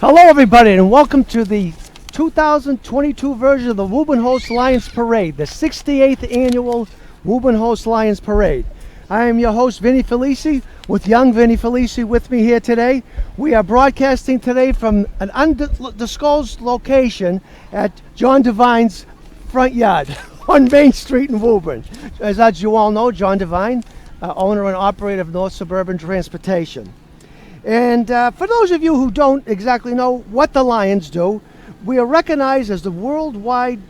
Hello, everybody, and welcome to the 2022 version of the Woburn-Host Lions Parade, the 68th annual Woburn-Host Lions Parade. I am your host, Vinny Felici, with young Vinny Felici with me here today. We are broadcasting today from an undisclosed location at John Devine's front yard on Main Street in Woburn. As you all know, John Devine, owner and operator of North Suburban Transportation. And for those of you who don't exactly know what the Lions do, we are recognized as the worldwide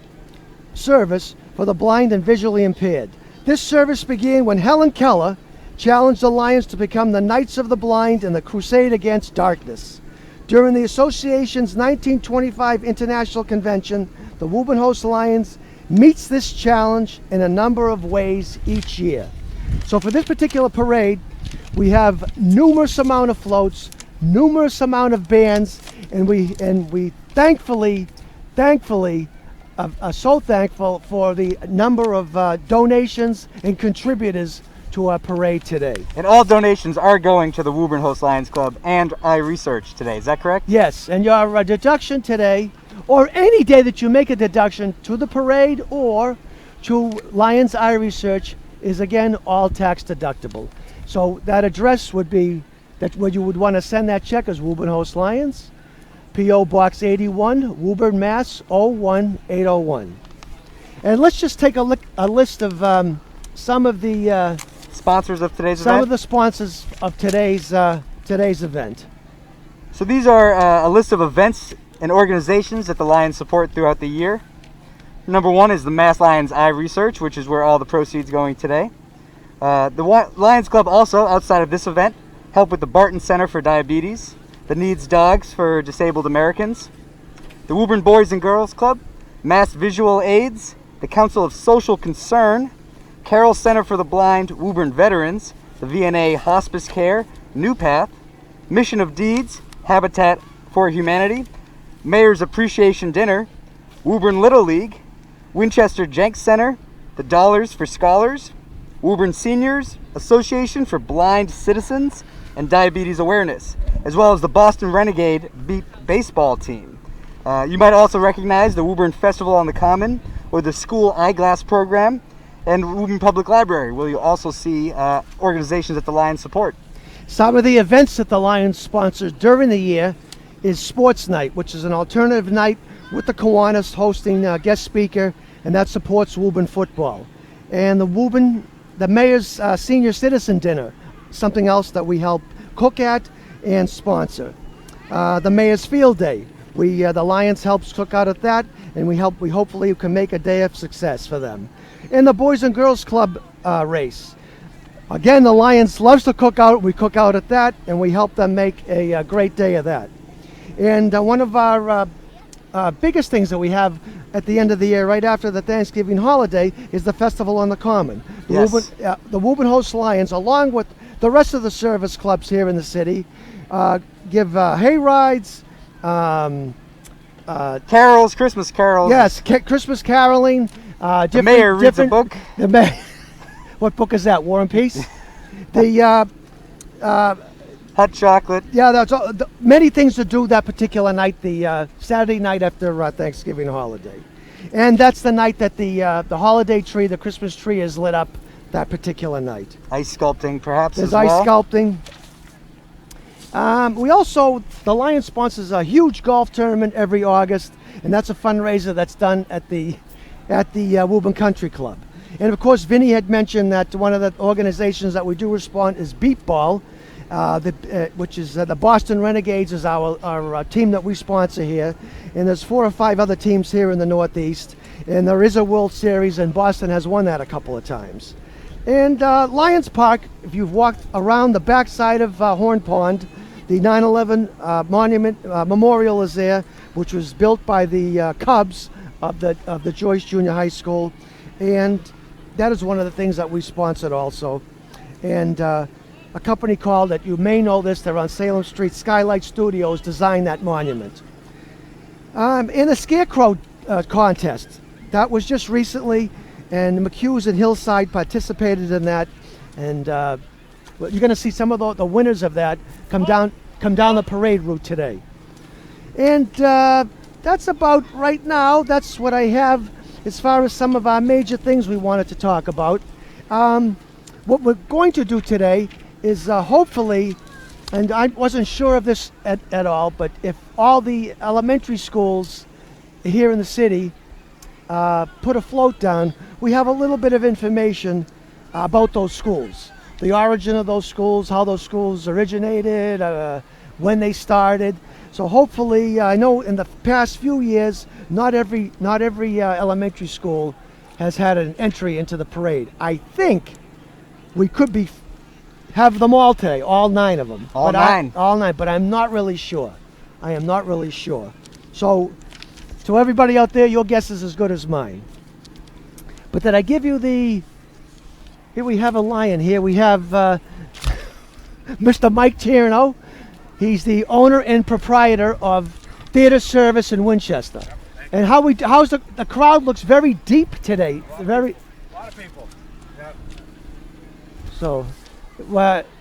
service for the blind and visually impaired. This service began when Helen Keller challenged the Lions to become the Knights of the Blind in the crusade against darkness. During the association's 1925 International Convention, the Woburn-Host Lions meets this challenge in a number of ways each year. So for this particular parade, we have numerous amount of floats, numerous amount of bands, and we thankfully are so thankful for the number of donations and contributors to our parade today. And all donations are going to the Woburn-Host Lions Club and iResearch today, is that correct? Yes, and your deduction today, or any day that you make a deduction to the parade or to Lions iResearch, is again all tax deductible. So that address would be that where you would want to send that check is Woburn-Host Lions, P.O. Box 81, Woburn, Mass. 01801. And let's just take a list of some of the sponsors of today's some event. of the sponsors of today's event. So these are a list of events and organizations that the Lions support throughout the year. Number one is the Mass Lions iResearch, which is where all the proceeds going today. The Lions Club also, outside of this event, help with the Barton Center for Diabetes, the Needs Dogs for Disabled Americans, the Woburn Boys and Girls Club, Mass Visual Aids, the Council of Social Concern, Carroll Center for the Blind, Woburn Veterans, the VNA Hospice Care, New Path, Mission of Deeds, Habitat for Humanity, Mayor's Appreciation Dinner, Woburn Little League, Winchester Jenks Center, the Dollars for Scholars, Woburn Seniors, Association for Blind Citizens and Diabetes Awareness, as well as the Boston Renegade Beat baseball team. You might also recognize the Woburn Festival on the Common, or the School Eyeglass Program, and Woburn Public Library, where you'll also see organizations that the Lions support. Some of the events that the Lions sponsor during the year is Sports Night, which is an alternative night with the Kiwanis hosting a guest speaker, and that supports Woburn football. And the Mayor's Senior Citizen Dinner, something else that we help cook at and sponsor. The Mayor's Field Day, the Lions helps cook out at that, and we hopefully can make a day of success for them. And the Boys and Girls Club race. Again, the Lions loves to cook out. We cook out at that, and we help them make a great day of that. And one of our biggest things that we have at the end of the year, right after the Thanksgiving holiday, is the Festival on the Common. Yes. The Woburn-Host Lions, along with the rest of the service clubs here in the city, give hay rides, carols, Christmas carols. Yes, Christmas caroling. The Mayor reads a book. What book is that? War and Peace? The hot chocolate. Yeah, that's all, many things to do that particular night, the Saturday night after Thanksgiving holiday. And that's the night that the holiday tree, the Christmas tree, is lit up that particular night. Ice sculpting, perhaps, There's as well. ice sculpting. The Lions sponsors a huge golf tournament every August, and that's a fundraiser that's done at the Woburn Country Club. And of course, Vinny had mentioned that one of the organizations that we do respond is Beat Ball, which is the Boston Renegades is our team that we sponsor here, and there's 4 or 5 other teams here in the Northeast, and there is a World Series, and Boston has won that a couple of times. And Lions Park, if you've walked around the backside of Horn Pond, the 9/11 monument memorial is there, which was built by the Cubs of the Joyce Junior High School, and that is one of the things that we sponsored also. And a company called, that you may know this, they're on Salem Street, Skylight Studios, designed that monument. In the Scarecrow contest, that was just recently, and McHughes and Hillside participated in that, and you're going to see some of the winners of that come down the parade route today. And that's about right now. That's what I have as far as some of our major things we wanted to talk about. What we're going to do today is hopefully, and I wasn't sure of this at all, but if all the elementary schools here in the city put a float down, we have a little bit of information about those schools, the origin of those schools, how those schools originated, when they started. So hopefully, I know in the past few years, not every elementary school has had an entry into the parade. I think we could have them all today, all 9 of them. All 9. All 9, but I'm not really sure. I am not really sure. So, to everybody out there, your guess is as good as mine. But did I give you the... Here we have a lion here. We have Mr. Mike Tierno. He's the owner and proprietor of Theater Service in Winchester. And how's the crowd looks very deep today. A lot of people. Yeah. So,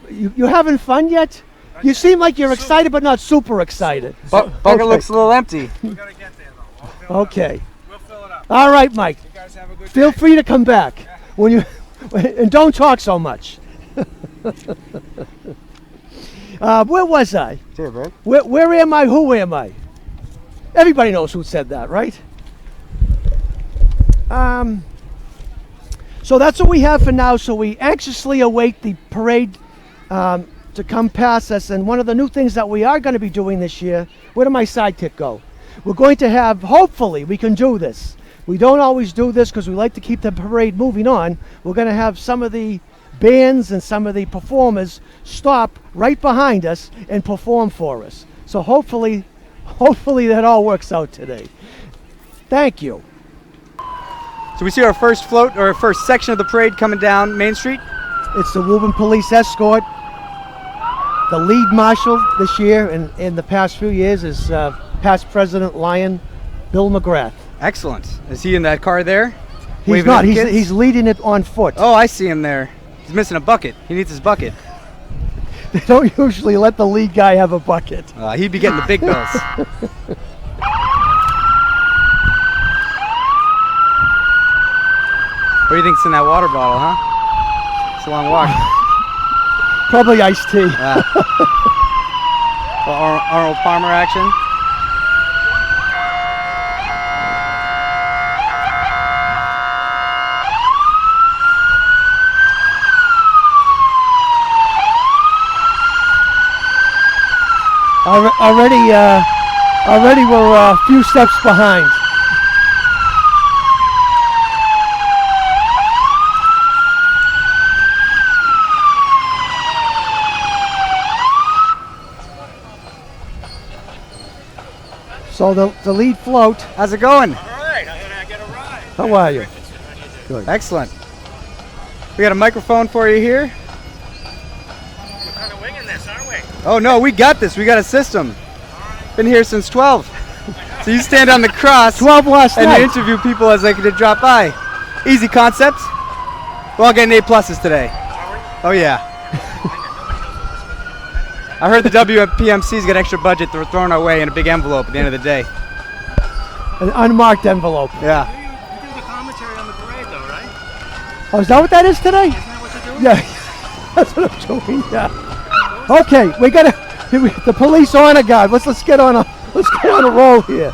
you having fun yet? You seem like you're excited, but not super excited. Bucket Okay. looks a little empty. We gotta get there though. Okay. We'll fill it up. All right, Mike. You guys have a good Feel day. free to come back when you and don't talk so much. Where was I? Here, Brad. Where am I? Who am I? Everybody knows who said that, right? So that's what we have for now. So we anxiously await the parade to come past us. And one of the new things that we are going to be doing this year, where did my sidekick go? We're going to have, hopefully we can do this. We don't always do this because we like to keep the parade moving on. We're going to have some of the bands and some of the performers stop right behind us and perform for us. So hopefully that all works out today. Thank you. So we see our first float, or our first section of the parade coming down Main Street. It's the Woburn Police Escort. The lead marshal this year and in the past few years is past President Lion Bill McGrath. Excellent. Is he in that car there? He's Waving not. at the kids? He's leading it on foot. Oh, I see him there. He's missing a bucket. He needs his bucket. They don't usually let the lead guy have a bucket. He'd be getting the big bills. What do you think's in that water bottle, huh? It's a long walk. Probably iced tea. Arnold Palmer action. Already we're a few steps behind. So the lead float. How's it going? All right, I get a ride. How are you? Excellent. We got a microphone for you here. We're kind of winging this, aren't we? Oh no, we got this. We got a system. Been here since 12. So you stand on the cross 12 last and night. you interview people as they could drop by. Easy concept. We're all getting A+ today. Oh yeah. I heard the WPMC's got extra budget they're throwing our way in a big envelope at the end of the day. An unmarked envelope. Yeah. You do the commentary on the parade though, right? Oh, is that what that is today? Isn't that what you're doing? Yeah, that's what I'm doing. Yeah. Okay, we gotta. The police honor guard. Let's get on a roll here.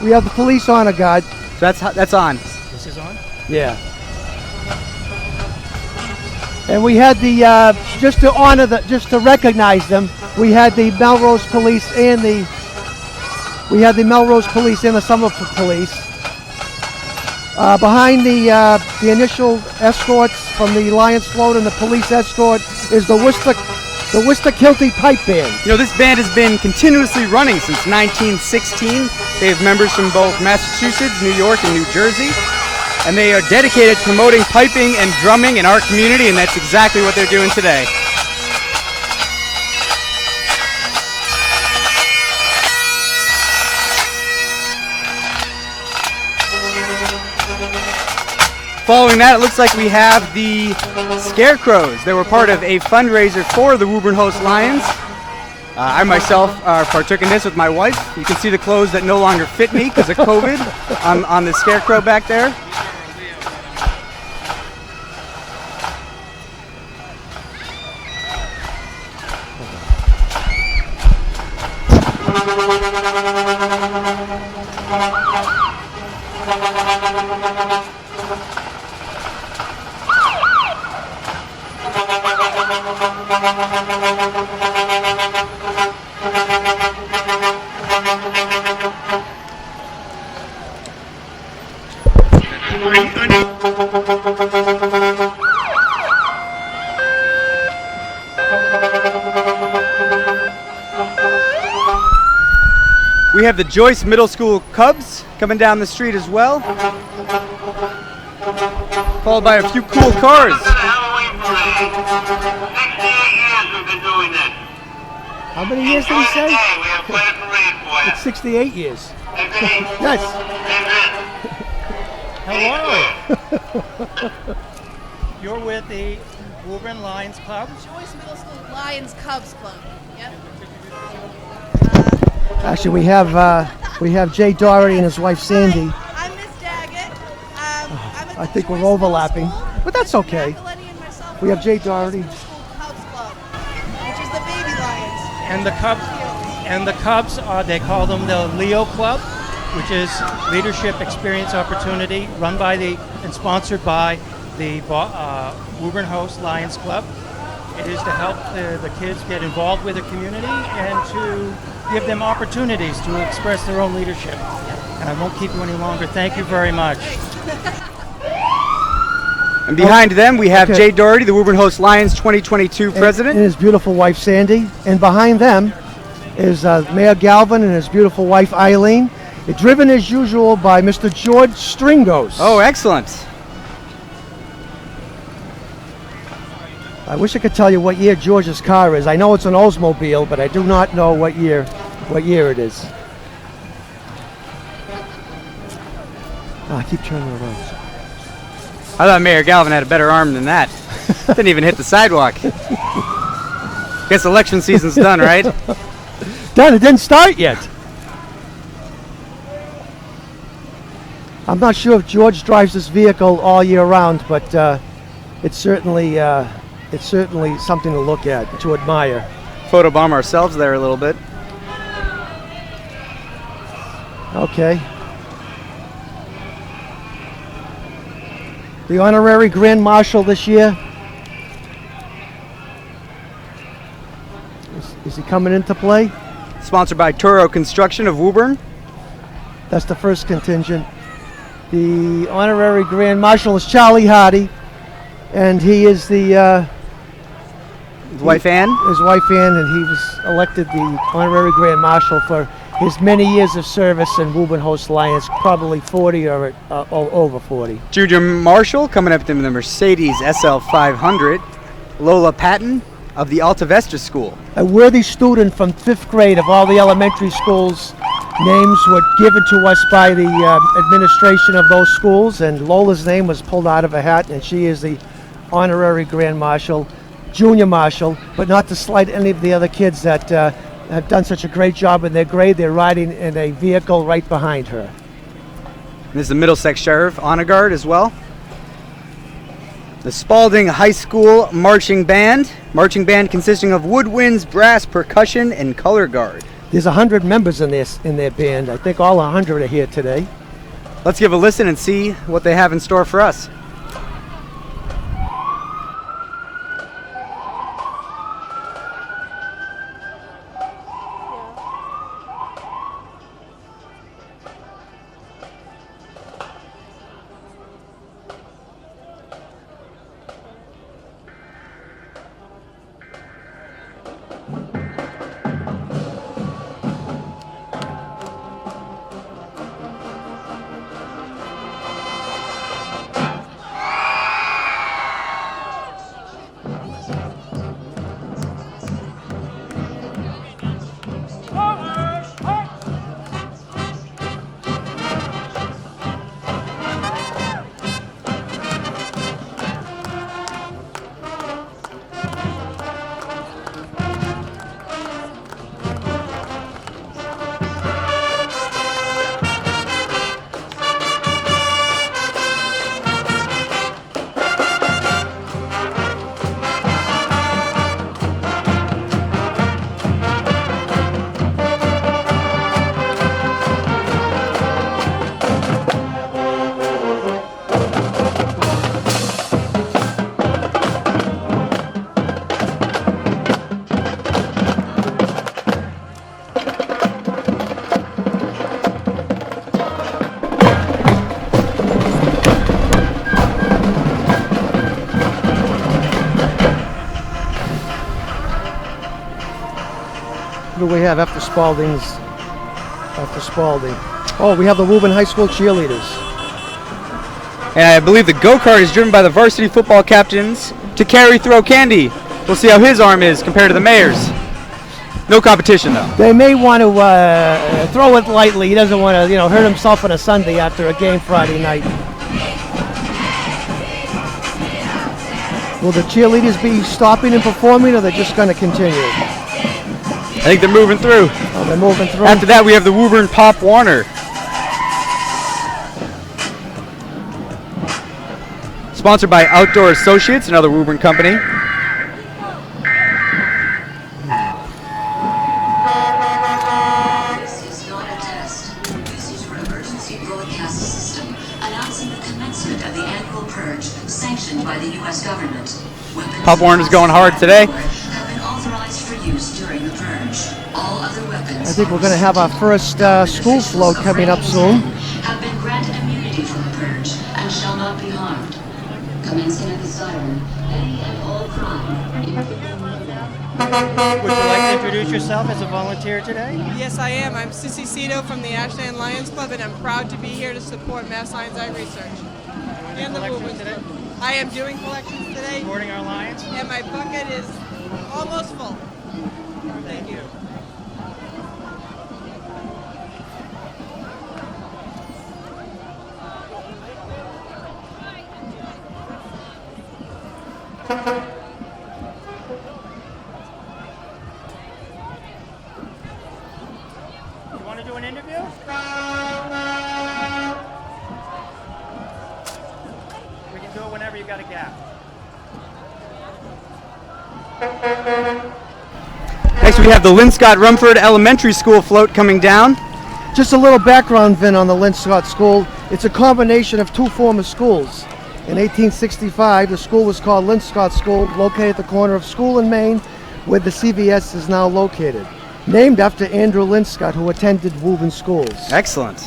We have the police honor guard. So that's on. This is on? Yeah. And we had the just to recognize them. We had the Melrose Police and the Somerville Police. Behind the initial escorts from the Lions Float and the police escort is the Worcester Kilty Pipe Band. You know, this band has been continuously running since 1916. They have members from both Massachusetts, New York, and New Jersey. And they are dedicated to promoting piping and drumming in our community, and that's exactly what they're doing today. Following that, it looks like we have the Scarecrows. They were part of a fundraiser for the Woburn Host Lions. I myself partook in this with my wife. You can see the clothes that no longer fit me because of COVID on the scarecrow back there. We have the Joyce Middle School Cubs coming down the street as well, followed by a few cool cars. Halloween parade. 68 years we've been doing this. How many years did he say? Today we have quite a parade for you. It's 68 years. Hey, Vinny. Yes. Hey, Vinny. Hello. You're with the Woburn Lions Club. Joyce Middle School Lions Cubs Club. Yep. Actually, we have Jay Doherty and his wife Sandy. Hi, I'm Miss Daggett. I'm at I the think we're Joyce Middle overlapping, School. but that's okay. Nicoletti and myself We have run Jay the Joyce Doherty. Middle School Cubs Club, which is the baby lions. And the Cubs are, they call them the Leo Club, which is Leadership Experience Opportunity, run by and sponsored by the Woburn Host Lions Club. It is to help the kids get involved with the community and to give them opportunities to express their own leadership. And I won't keep you any longer. Thank you very much. And behind them, we have Okay. Jay Doherty, the Woburn Host Lions 2022 president. And his beautiful wife Sandy. And behind them is Mayor Galvin and his beautiful wife Eileen. It's driven as usual by Mr. George Stringos. Oh, excellent. I wish I could tell you what year George's car is. I know it's an Oldsmobile, but I do not know what year it is. I keep turning around. I thought Mayor Galvin had a better arm than that. Didn't even hit the sidewalk. Guess election season's done, right? Done, it didn't start yet. I'm not sure if George drives this vehicle all year round, but it's certainly something to look at, to admire. Photobomb ourselves there a little bit. Okay. The honorary Grand Marshal this year. Is he coming into play? Sponsored by Toro Construction of Woburn. That's the first contingent. The honorary Grand Marshal is Charlie Hardy, and he is the His wife Ann. his wife Ann, and he was elected the honorary Grand Marshal for his many years of service in Woburn Host Lions, probably 40 or over 40. Junior Marshal coming up to the Mercedes SL 500. Lola Patton of the Alta Vista School. A worthy student from 5th grade of all the elementary schools. Names were given to us by the administration of those schools, and Lola's name was pulled out of a hat, and she is the honorary Grand Marshal, Junior Marshal, but not to slight any of the other kids that have done such a great job in their grade. They're riding in a vehicle right behind her. This is the Middlesex Sheriff Honor Guard as well. The Spalding High School Marching Band consisting of woodwinds, brass, percussion, and color guard. There's 100 members in their band. I think all 100 are here today. Let's give a listen and see what they have in store for us. do we have after Spalding's? After Spalding. Oh, we have the Woburn High School cheerleaders. And I believe the go-kart is driven by the varsity football captains to carry throw Candy. We'll see how his arm is compared to the mayor's. No competition though. They may want to throw it lightly. He doesn't want to, hurt himself on a Sunday after a game Friday night. Will the cheerleaders be stopping and performing, or they're just going to continue? I think they're moving through. Oh, they're moving through. After that, we have the Woburn Pop Warner. Sponsored by Outdoor Associates, another Woburn company. This is not a test. This is your emergency broadcast system announcing the commencement of the annual purge sanctioned by the U.S. government. Weapons Pop Warner's going hard today. have been authorized for use during the purge. All other weapons. I think we're going to have our first school float coming up soon. Have been granted immunity from the purge and shall not be harmed. Commencing at the siren, any and all crime. Would you like to introduce yourself as a volunteer today? Yes, I am. I'm Sissy Cito from the Ashland Lions Club, and I'm proud to be here to support Mass Lions Eye Research and the Collections movement. today? I am doing collections today, Supporting our Lions? and my bucket is almost full. Thank you. You want to do an interview? We can do it whenever you got a gap. Next, we have the Lynn Scott Rumford Elementary School float coming down. Just a little background, Vin, on the Lynn Scott School. It's a combination of two former schools. In 1865, the school was called Lynn Scott School, located at the corner of School and Main, where the CVS is now located. Named after Andrew Lynn Scott, who attended Woburn schools. Excellent.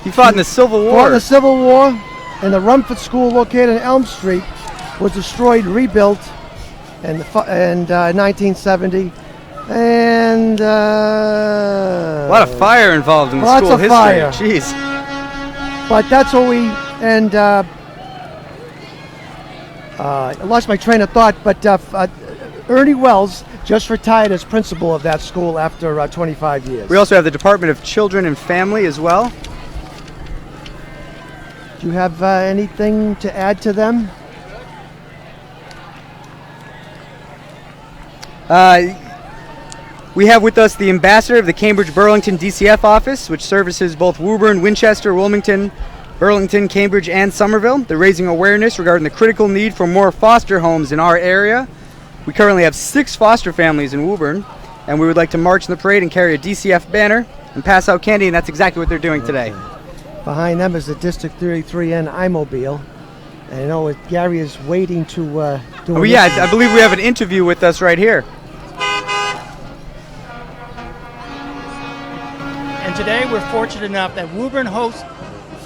He fought in the Civil Fought War. in the Civil War, and the Rumford School, located in Elm Street, was destroyed, rebuilt in 1970. And A lot of fire involved in the Lots school of history. fire. Jeez. but that's what we and I lost my train of thought. But Ernie Wells just retired as principal of that school after 25 years. We also have the Department of Children and Family as well. Do you have anything to add to them? We have with us the ambassador of the Cambridge Burlington DCF office, which services both Woburn, Winchester, Wilmington, Burlington, Cambridge, and Somerville. They're raising awareness regarding the critical need for more foster homes in our area. We currently have 6 foster families in Woburn, and we would like to march in the parade and carry a DCF banner and pass out candy, and that's exactly what they're doing today. Behind them is the District 33N iMobile. And I know Gary is waiting to do Oh an yeah, interview. I believe we have an interview with us right here. And today we're fortunate enough that Woburn hosts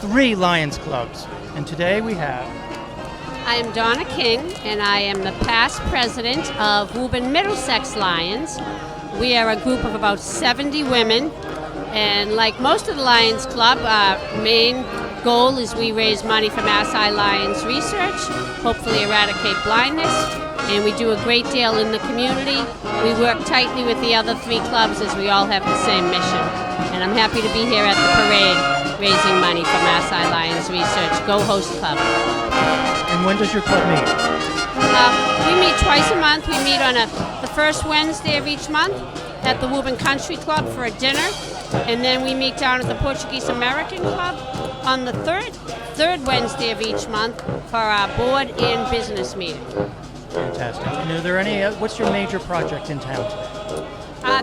3 Lions clubs. And today we have I am Donna King, and I am the past president of Woburn Middlesex Lions. We are a group of about 70 women, and like most of the Lions Club, our main goal is we raise money for Mass Eye Lions Research, hopefully eradicate blindness, and we do a great deal in the community. We work tightly with the other 3 clubs as we all have the same mission. And I'm happy to be here at the parade raising money for Mass Eye Lions Research. Go Host Club. and when does your club meet? We meet twice a month. We meet on the first Wednesday of each month at the Woburn Country Club for a dinner. And then we meet down at the Portuguese American Club on the third Wednesday of each month for our board and business meeting. Fantastic. And are there any? What's your major project in town today?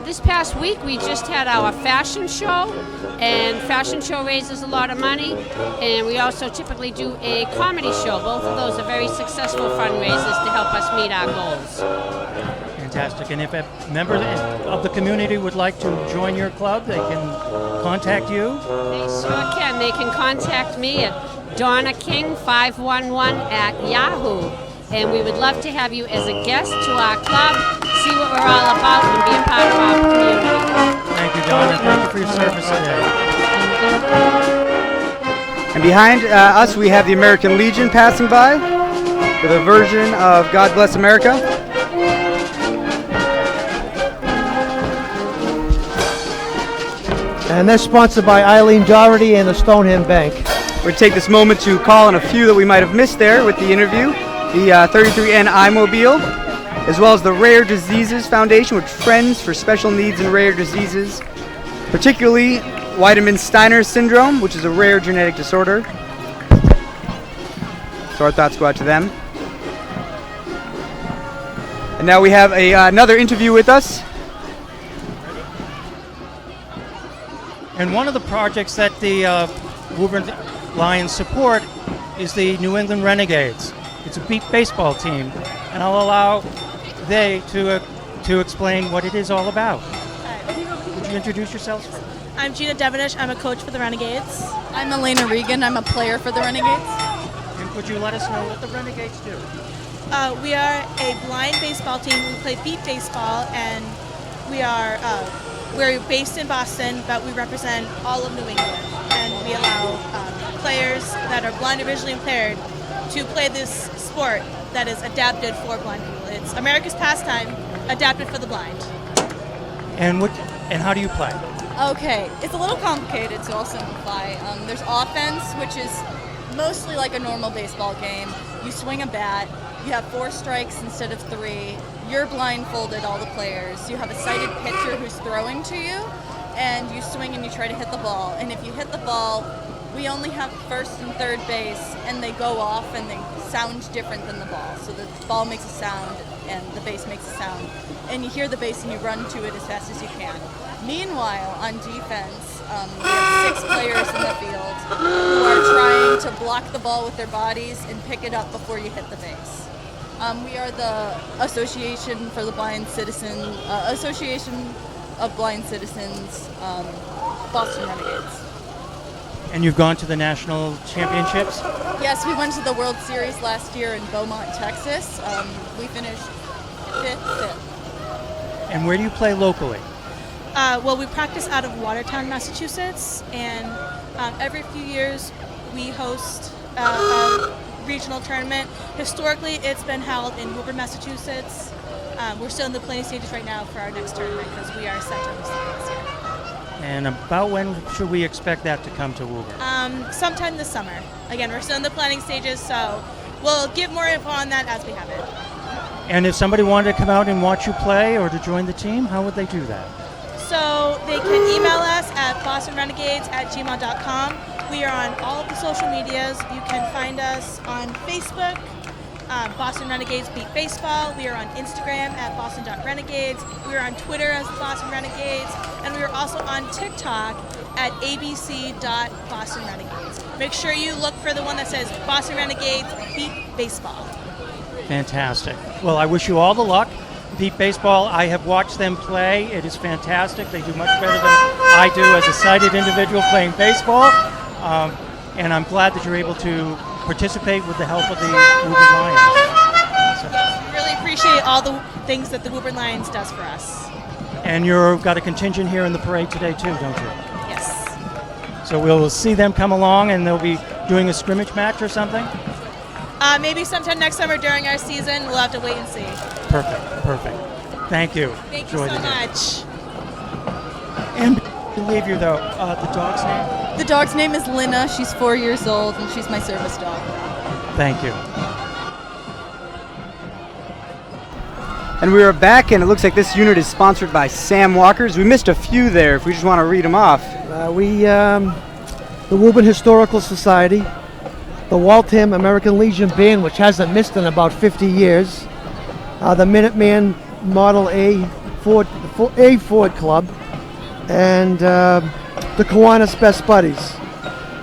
This past week, we just had our fashion show, and fashion show raises a lot of money. And we also typically do a comedy show. Both of those are very successful fundraisers to help us meet our goals. Fantastic. And if a member of the community would like to join your club, they can contact you. They sure can. They can contact me at DonnaKing511 at Yahoo. And we would love to have you as a guest to our club. see what we're all about and be a part of our community. Thank you, Donna. Thank you for your service today. And behind us, we have the American Legion passing by with a version of God Bless America. And that's sponsored by Eileen Doherty and the Stonehenge Bank. We're going to take this moment to call on a few that we might have missed there with the interview. The 33N iMobile, as well as the Rare Diseases Foundation with Friends for Special Needs and Rare Diseases, particularly Wiedemann-Steiner syndrome, which is a rare genetic disorder. So our thoughts go out to them. And now we have another interview with us. And one of the projects that the Woburn Lions support is the New England Renegades. It's a beat baseball team, and I'll allow they to explain what it is all about. Would you introduce yourselves? I'm Gina Devenish. I'm a coach for the Renegades. I'm Elena Regan. I'm a player for the Renegades. And could you let us know what the Renegades do? We are a blind baseball team. We play beat baseball, and we're based in Boston, but we represent all of New England. And we allow players that are blind or visually impaired to play this sport that is adapted for blind people. It's America's pastime, adapted for the blind. And how do you play? Okay, it's a little complicated, so I'll simplify. There's offense, which is mostly like a normal baseball game. You swing a bat, you have 4 strikes instead of 3. You're blindfolded, all the players. You have a sighted pitcher who's throwing to you, and you swing and you try to hit the ball. And if you hit the ball, we only have first and third base, and they go off and they sound different than the ball. So the ball makes a sound and the base makes a sound. And you hear the base and you run to it as fast as you can. Meanwhile, on defense, we have 6 players in the field who are trying to block the ball with their bodies and pick it up before you hit the base. We are the Association for the Blind Citizen, Association of Blind Citizens, Boston Renegades. And you've gone to the national championships? Yes, we went to the World Series last year in Beaumont, Texas. We finished 5th. And where do you play locally? Well, we practice out of Watertown, Massachusetts, and every few years we host a regional tournament. Historically, it's been held in Woburn, Massachusetts. We're still in the planning stages right now for our next tournament because we are set to host it this year. And about when should we expect that to come to Woburn? Sometime this summer. Again, we're still in the planning stages, so we'll give more info on that as we have it. And if somebody wanted to come out and watch you play or to join the team, how would they do that? So they can email us at bostonrenegades@gmail.com. We are on all of the social medias. You can find us on Facebook, Boston Renegades Beat Baseball. We are on Instagram at boston.renegades. We are on Twitter as the Boston Renegades. And we are also on TikTok at abc.bostonrenegades. Make sure you look for the one that says Boston Renegades Beat Baseball. Fantastic. Well, I wish you all the luck. Beat Baseball, I have watched them play. It is fantastic. They do much better than I do as a sighted individual playing baseball. And I'm glad that you're able to participate with the help of the Woburn Lions. So. We really appreciate all the things that the Woburn Lions does for us. And you've got a contingent here in the parade today too, don't you? Yes. So we'll see them come along and they'll be doing a scrimmage match or something? Maybe sometime next summer during our season. We'll have to wait and see. Perfect. Thank you. Thank Enjoy you so the day. much. And to leave you though, the dog's name? The dog's name is Lina. She's 4 years old, and she's my service dog. Thank you. And we are back, and it looks like this unit is sponsored by Sam Walkers. We missed a few there if we just want to read them off. The Woburn Historical Society, the Waltham American Legion Band, which hasn't missed in about 50 years, the Minuteman Model A Ford Club, and the Kiwanis Best Buddies.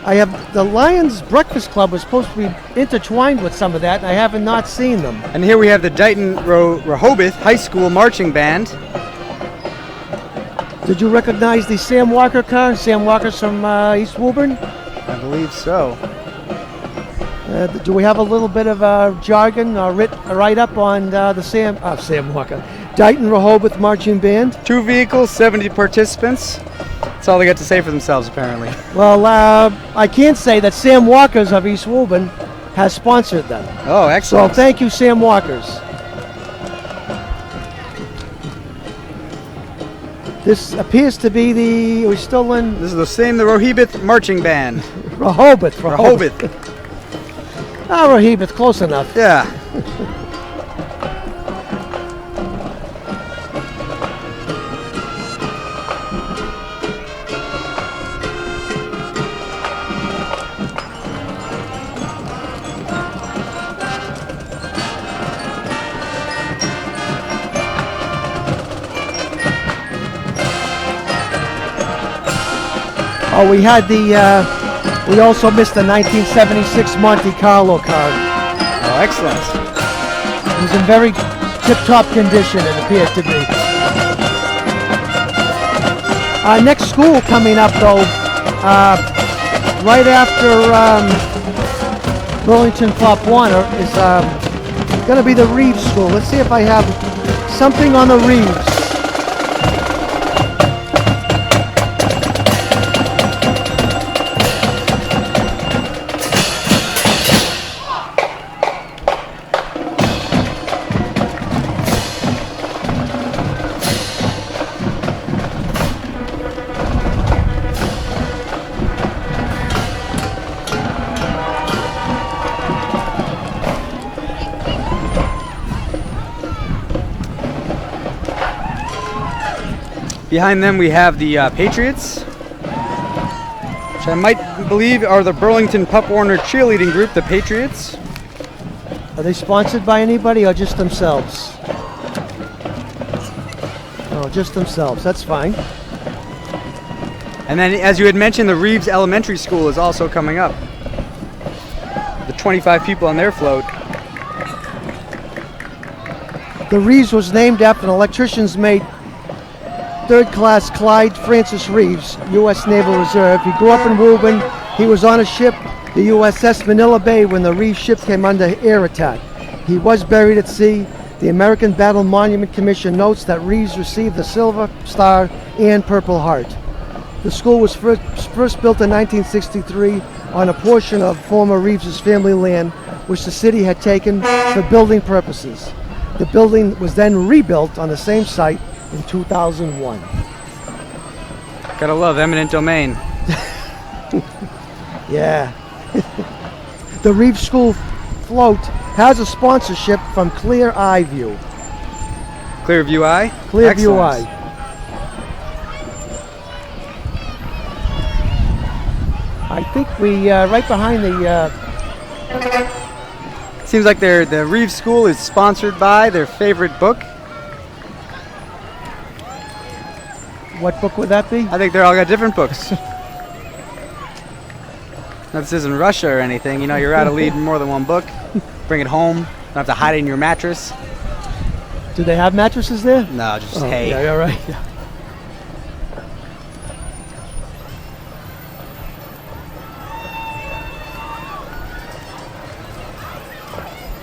The Lions Breakfast Club was supposed to be intertwined with some of that, and I haven't not seen them. And here we have the Dighton Rehoboth High School Marching Band. Did you recognize the Sam Walker car? Sam Walker's from East Woburn? I believe so. Do we have a little bit of jargon or write-up on the Sam Walker? Dighton Rehoboth Marching Band. 2 vehicles, 70 participants. That's all they got to say for themselves, apparently. Well, I can say that Sam Walkers of East Woburn has sponsored them. Oh, So excellent. thank you, Sam Walkers. This appears to be we're still in This is the Rehoboth Marching Band. Rehoboth. Rehoboth. Ah, Rehoboth, close enough. Yeah. Oh, we had we also missed the 1976 Monte Carlo car. Oh, excellent. It was in very tip-top condition, it appeared to be. Our next school coming up, though, right after Burlington Pop Warner is going to be the Reeves School. Let's see if I have something on the Reeves. Behind them we have the Patriots, which I might believe are the Burlington Pup Warner cheerleading group, the Patriots. Are they sponsored by anybody or just themselves? Oh, just themselves. That's fine. And then, as you had mentioned, the Reeves Elementary School is also coming up. The 25 people on their float. The Reeves was named after an electrician's mate, third-class Clyde Francis Reeves, U.S. Naval Reserve. He grew up in Woburn. He was on a ship, the USS Manila Bay, when the Reeves ship came under air attack. He was buried at sea. The American Battle Monument Commission notes that Reeves received the Silver Star and Purple Heart. The school was first built in 1963 on a portion of former Reeves' family land, which the city had taken for building purposes. The building was then rebuilt on the same site in 2001. Gotta love eminent domain. Yeah. The Reeves School float has a sponsorship from Clear Eye View. Clearview Eye? Clearview Excellent. Eye. I think we, right behind the, Seems like the Reeves School is sponsored by their favorite book. what book would that be? I think they're all got different books. Now, this isn't Russia or anything. You know, you're out to lead more than one book. Bring it home. Don't have to hide it in your mattress. Do they have mattresses there? No, just Oh, hay. Yeah, you're right. Yeah.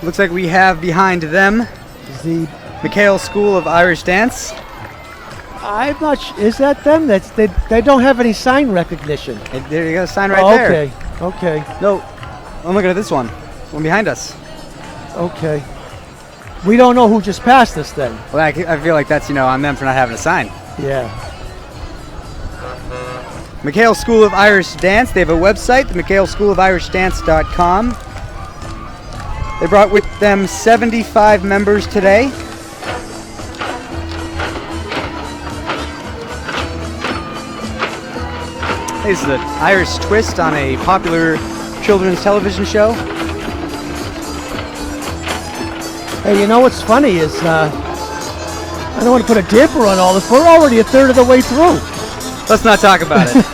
Looks like we have behind them Is the McHale School of Irish Dance. I'm not sure. Is that them? They don't have any sign recognition. And there you go, sign right Oh, there. okay. Okay. No, I'm looking at this one. One behind us. Okay. We don't know who just passed us then. Well, I feel like that's, on them for not having a sign. Yeah. McHale School of Irish Dance. They have a website, the McHaleSchoolofIrishDance.com. They brought with them 75 members today. This is the Irish twist on a popular children's television show. Hey, you know what's funny is, I don't want to put a damper on all this. We're already a third of the way through. Let's not talk about it.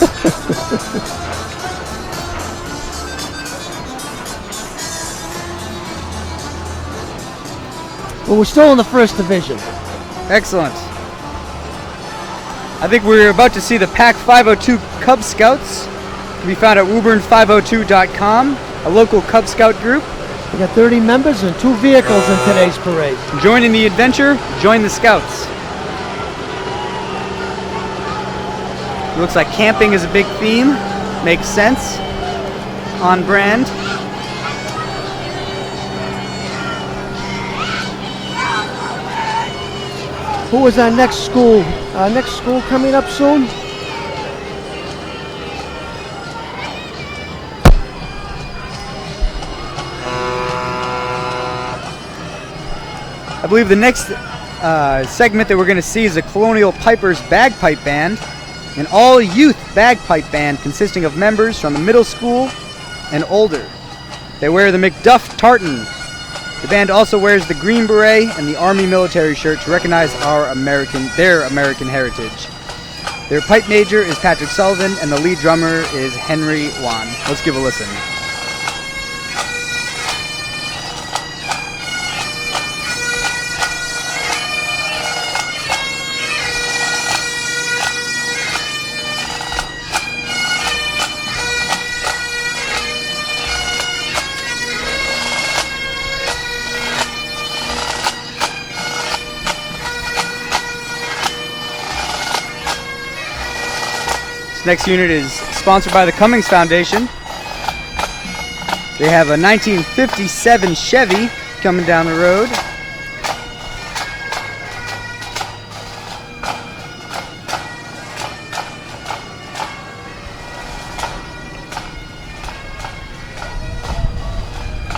But we're still in the first division. Excellent. I think we're about to see the Pack 502 Cub Scouts. Can be found at Woburn502.com, a local Cub Scout group. We got 30 members and 2 vehicles in today's parade. Join in the adventure, join the Scouts. Looks like camping is a big theme. Makes sense. On brand. Who is our next school? Our next school coming up soon? I believe the next segment that we're going to see is the Colonial Pipers Bagpipe Band, an all-youth bagpipe band consisting of members from the middle school and older. They wear the McDuff tartan. The band also wears the Green Beret and the Army military shirt to recognize their American heritage. Their pipe major is Patrick Sullivan and the lead drummer is Henry Wan. Let's give a listen. Next unit is sponsored by the Cummings Foundation. They have a 1957 Chevy coming down the road.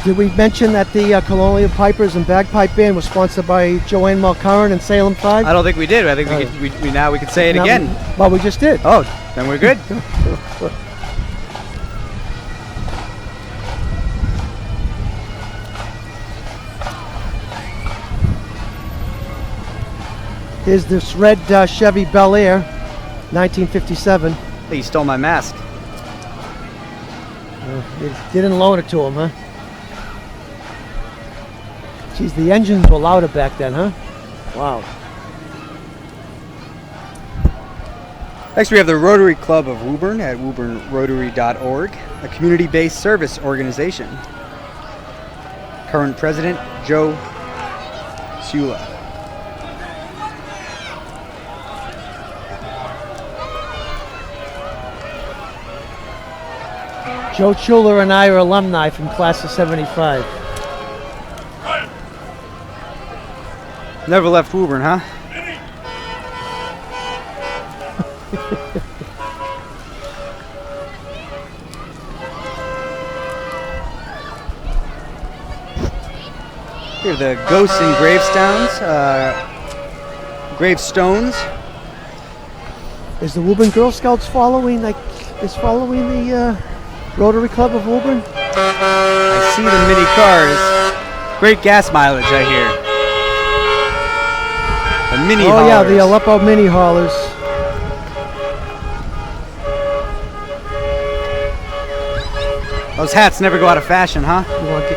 Did we mention that the Colonial Pipers and Bagpipe Band was sponsored by Joanne Mulcurran and Salem 5? I don't think we did. I think now we could say it again. Well, we just did. Oh, then we're good. Here's this red Chevy Bel Air, 1957. Hey, you stole my mask. You didn't loan it to him, huh? Geez, the engines were louder back then, huh? Wow. Next we have the Rotary Club of Woburn at woburnrotary.org, a community-based service organization. Current president, Joe Sula. Joe Chula and I are alumni from class of 75. Never left Woburn, huh? Here are the ghosts and gravestones. Is the Woburn Girl Scouts following the Rotary Club of Woburn? I see the mini cars. Great gas mileage, I hear. The mini haulers. Yeah, the Aleppo mini haulers. Those hats never go out of fashion, huh? You want to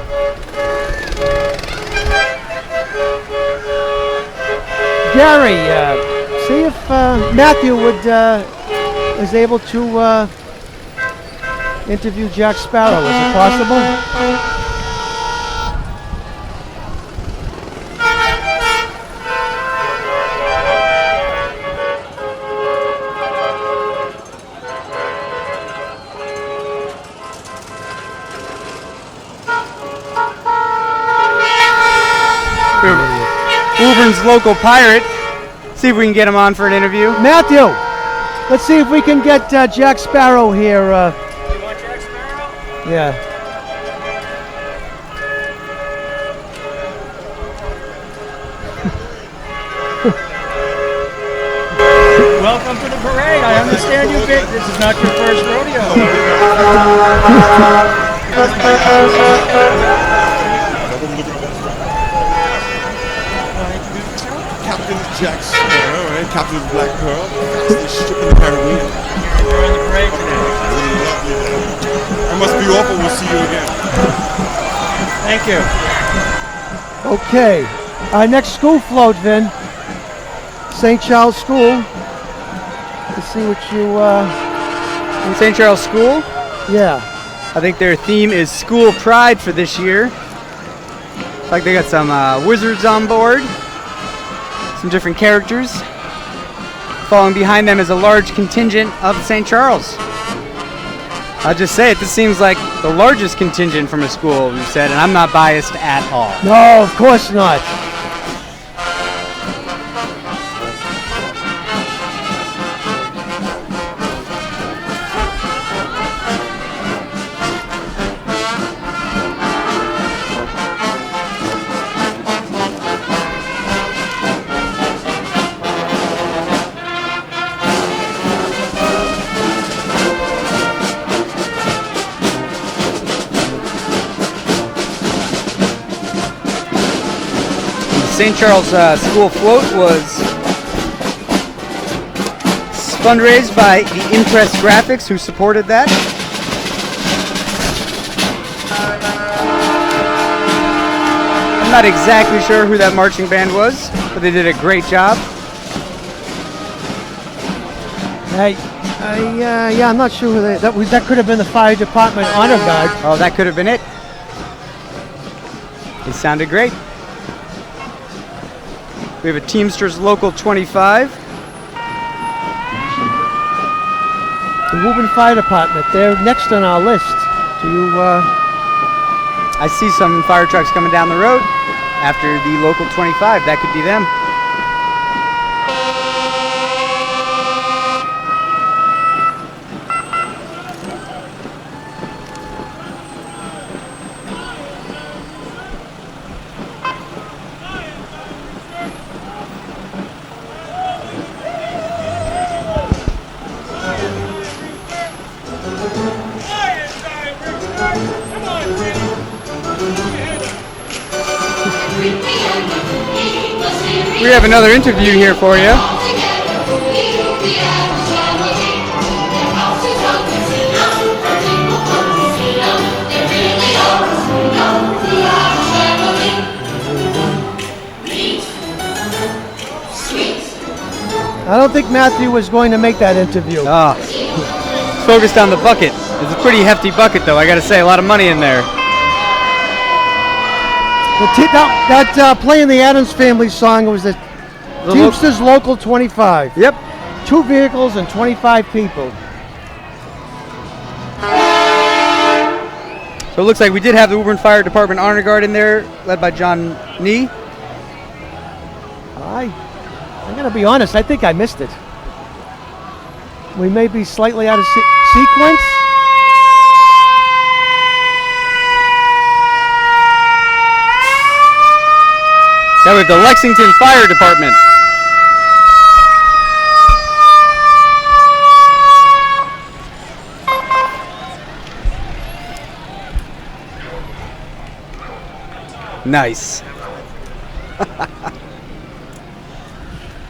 Gary, see if Matthew is able to interview Jack Sparrow. Is it possible? Woburn's local pirate. See if we can get him on for an interview. Matthew, let's see if we can get Jack Sparrow here. You want Jack Sparrow? Yeah. Welcome to the parade. I understand you've been. This is not your first rodeo. Captain Jack Sparrow, right? Captain of Black Pearl, fastest ship in the Caribbean. You're in the parade today. I must be off, and we'll see you again. Thank you. Okay. Our next school float, Vin. St. Charles School. Let's see what you. St. Charles School? Yeah. I think their theme is school pride for this year. Looks like they got some wizards on board. Some different characters. Following behind them is a large contingent of St. Charles. I'll just say it, this seems like the largest contingent from a school, we've said, and I'm not biased at all. No, of course not. St. Charles School Float was fundraised by the Impress Graphics, who supported that. I'm not exactly sure who that marching band was, but they did a great job. Yeah, I'm not sure who that could have been the fire department honor guard. Oh, that could have been it. It sounded great. We have a Teamsters Local 25. The Woburn Fire Department, they're next on our list. Do you, I see some fire trucks coming down the road after the Local 25. That could be them. We have another interview here for you. I don't think Matthew was going to make that interview. Focused on the bucket. It's a pretty hefty bucket, though. I got to say, a lot of money in there. Playing the Addams Family song was the Teamsters Local 25. Yep. 2 vehicles and 25 people. So it looks like we did have the Woburn Fire Department Honor Guard in there, led by John Nee. I'm going to be honest, I think I missed it. We may be slightly out of sequence. Now we have the Lexington Fire Department. Nice.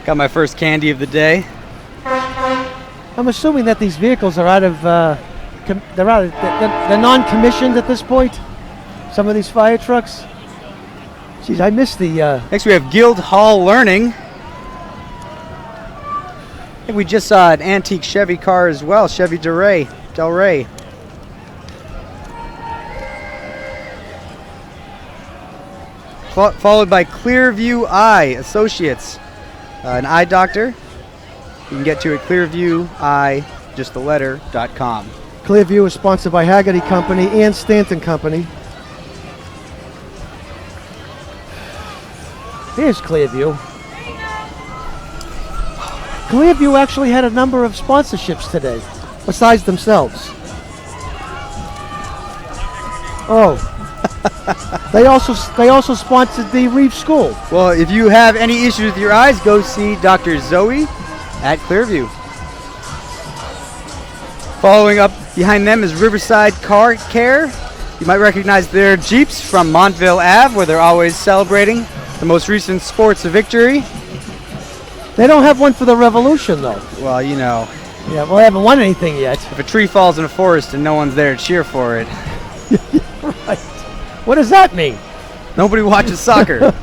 Got my first candy of the day. I'm assuming that these vehicles are out of, they're non-commissioned at this point. Some of these fire trucks. Jeez, I missed the. Next we have Guildhall Learning. I think we just saw an antique Chevy car as well, Chevy Del Rey. Followed by Clearview Eye Associates, an eye doctor. You can get to it clearvieweye.com. Clearview is sponsored by Haggerty Company and Stanton Company. Here's Clearview. Clearview actually had a number of sponsorships today, besides themselves. Oh. They also sponsored the Reeve School. Well, if you have any issues with your eyes, go see Dr. Zoe at Clearview. Following up behind them is Riverside Car Care. You might recognize their Jeeps from Montville Ave, where they're always celebrating the most recent sports victory. They don't have one for the Revolution, though. Well, you know. Yeah, well, they haven't won anything yet. If a tree falls in a forest and no one's there to cheer for it. Right. What does that mean? Nobody watches soccer.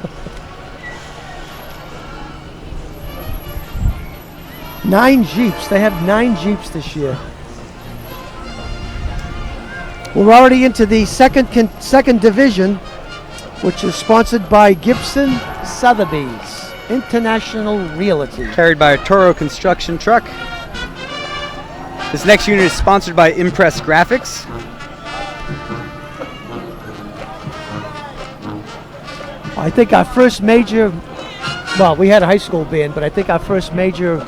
9 Jeeps. They have 9 Jeeps this year. We're already into the second division. which is sponsored by Gibson Sotheby's International Realty. Carried by a Toro construction truck. This next unit is sponsored by Impress Graphics. I think our first major, well, we had a high school band, but I think our first major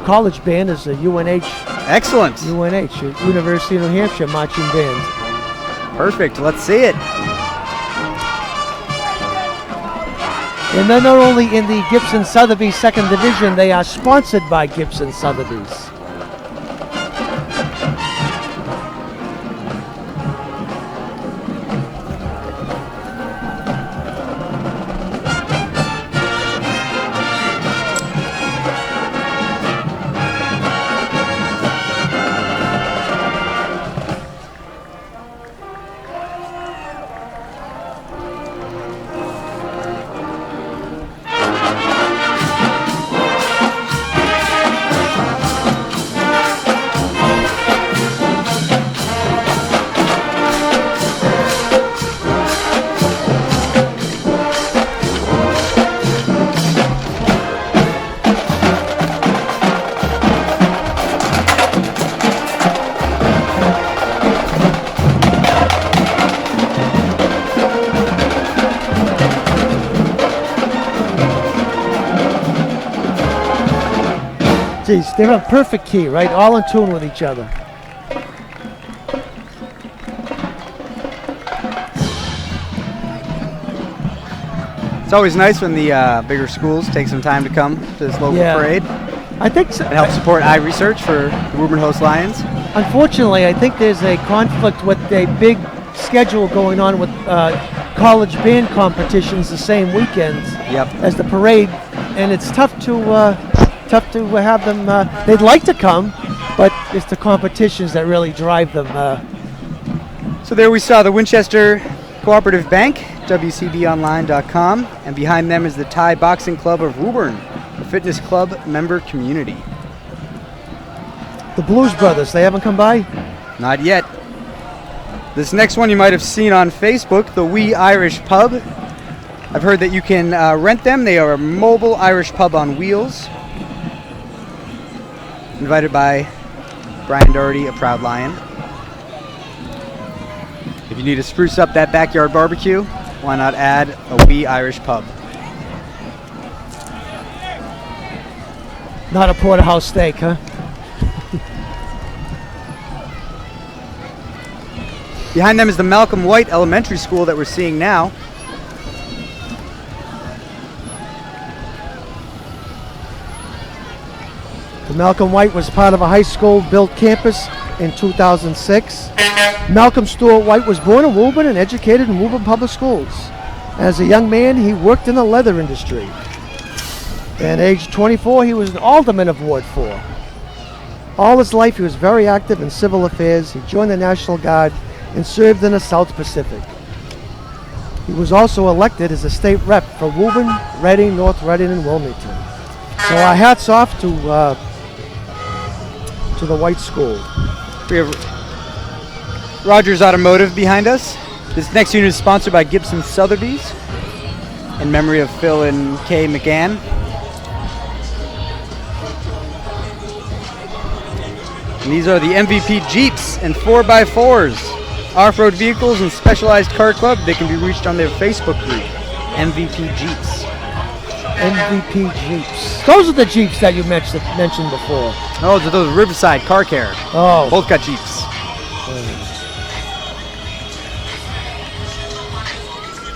college band is a UNH. Excellent. UNH, University of New Hampshire marching band. Perfect. Let's see it. And they're not only in the Gibson Sotheby's second division, they are sponsored by Gibson Sotheby's. Geez, they're a perfect key, right? All in tune with each other. It's always nice when the bigger schools take some time to come to this local parade I think so. and help support eye research for the Woburn Host Lions. Unfortunately, I think there's a conflict with a big schedule going on with college band competitions the same weekends as the parade, and it's tough to have them. They'd like to come, but it's the competitions that really drive them. So there we saw the Winchester Cooperative Bank, WCBOnline.com, and behind them is the Thai Boxing Club of Woburn, a fitness club member community. The Blues Brothers, they haven't come by? Not yet. This next one you might have seen on Facebook, the Wee Irish Pub. I've heard that you can rent them. They are a mobile Irish pub on wheels. Invited by Brian Doherty, a proud Lion. If you need to spruce up that backyard barbecue, why not add a Wee Irish Pub? Not a porterhouse steak, huh? Behind them is the Malcolm White Elementary School that we're seeing now. The Malcolm White was part of a high school built campus in 2006. Malcolm Stewart White was born in Woburn and educated in Woburn Public Schools. As a young man, he worked in the leather industry. At age 24, he was an alderman of Ward 4. All his life, he was very active in civil affairs. He joined the National Guard and served in the South Pacific. He was also elected as a state rep for Woburn, Reading, North Reading, and Wilmington. So our hats off to the White School. We have Rogers Automotive behind us. This next unit is sponsored by Gibson Sotheby's in memory of Phil and Kay McGann. And these are the MVP Jeeps and 4x4s. Off-road vehicles and specialized car club. They can be reached on their Facebook group, MVP Jeeps. MVP Jeeps. Those are the Jeeps that you mentioned before. Oh, those Riverside Car Care. Oh. Both got Jeeps.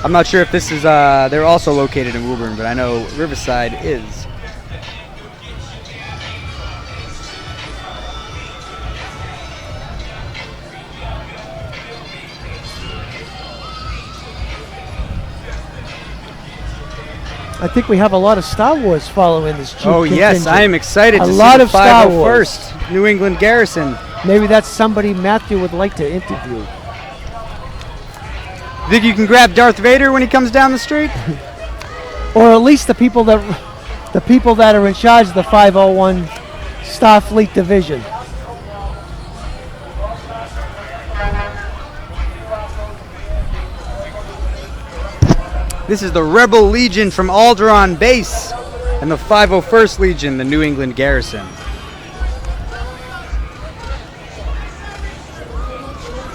I'm not sure if this is, they're also located in Woburn, but I know Riverside is. I think we have a lot of Star Wars following this Jeep Oh yes, contingent. I am excited a to lot see the of Star Wars. 501st New England Garrison. Maybe that's somebody Matthew would like to interview. Think you can grab Darth Vader when he comes down the street? Or at least the people that are in charge of the 501 Starfleet Division. This is the Rebel Legion from Alderaan Base and the 501st Legion, the New England Garrison.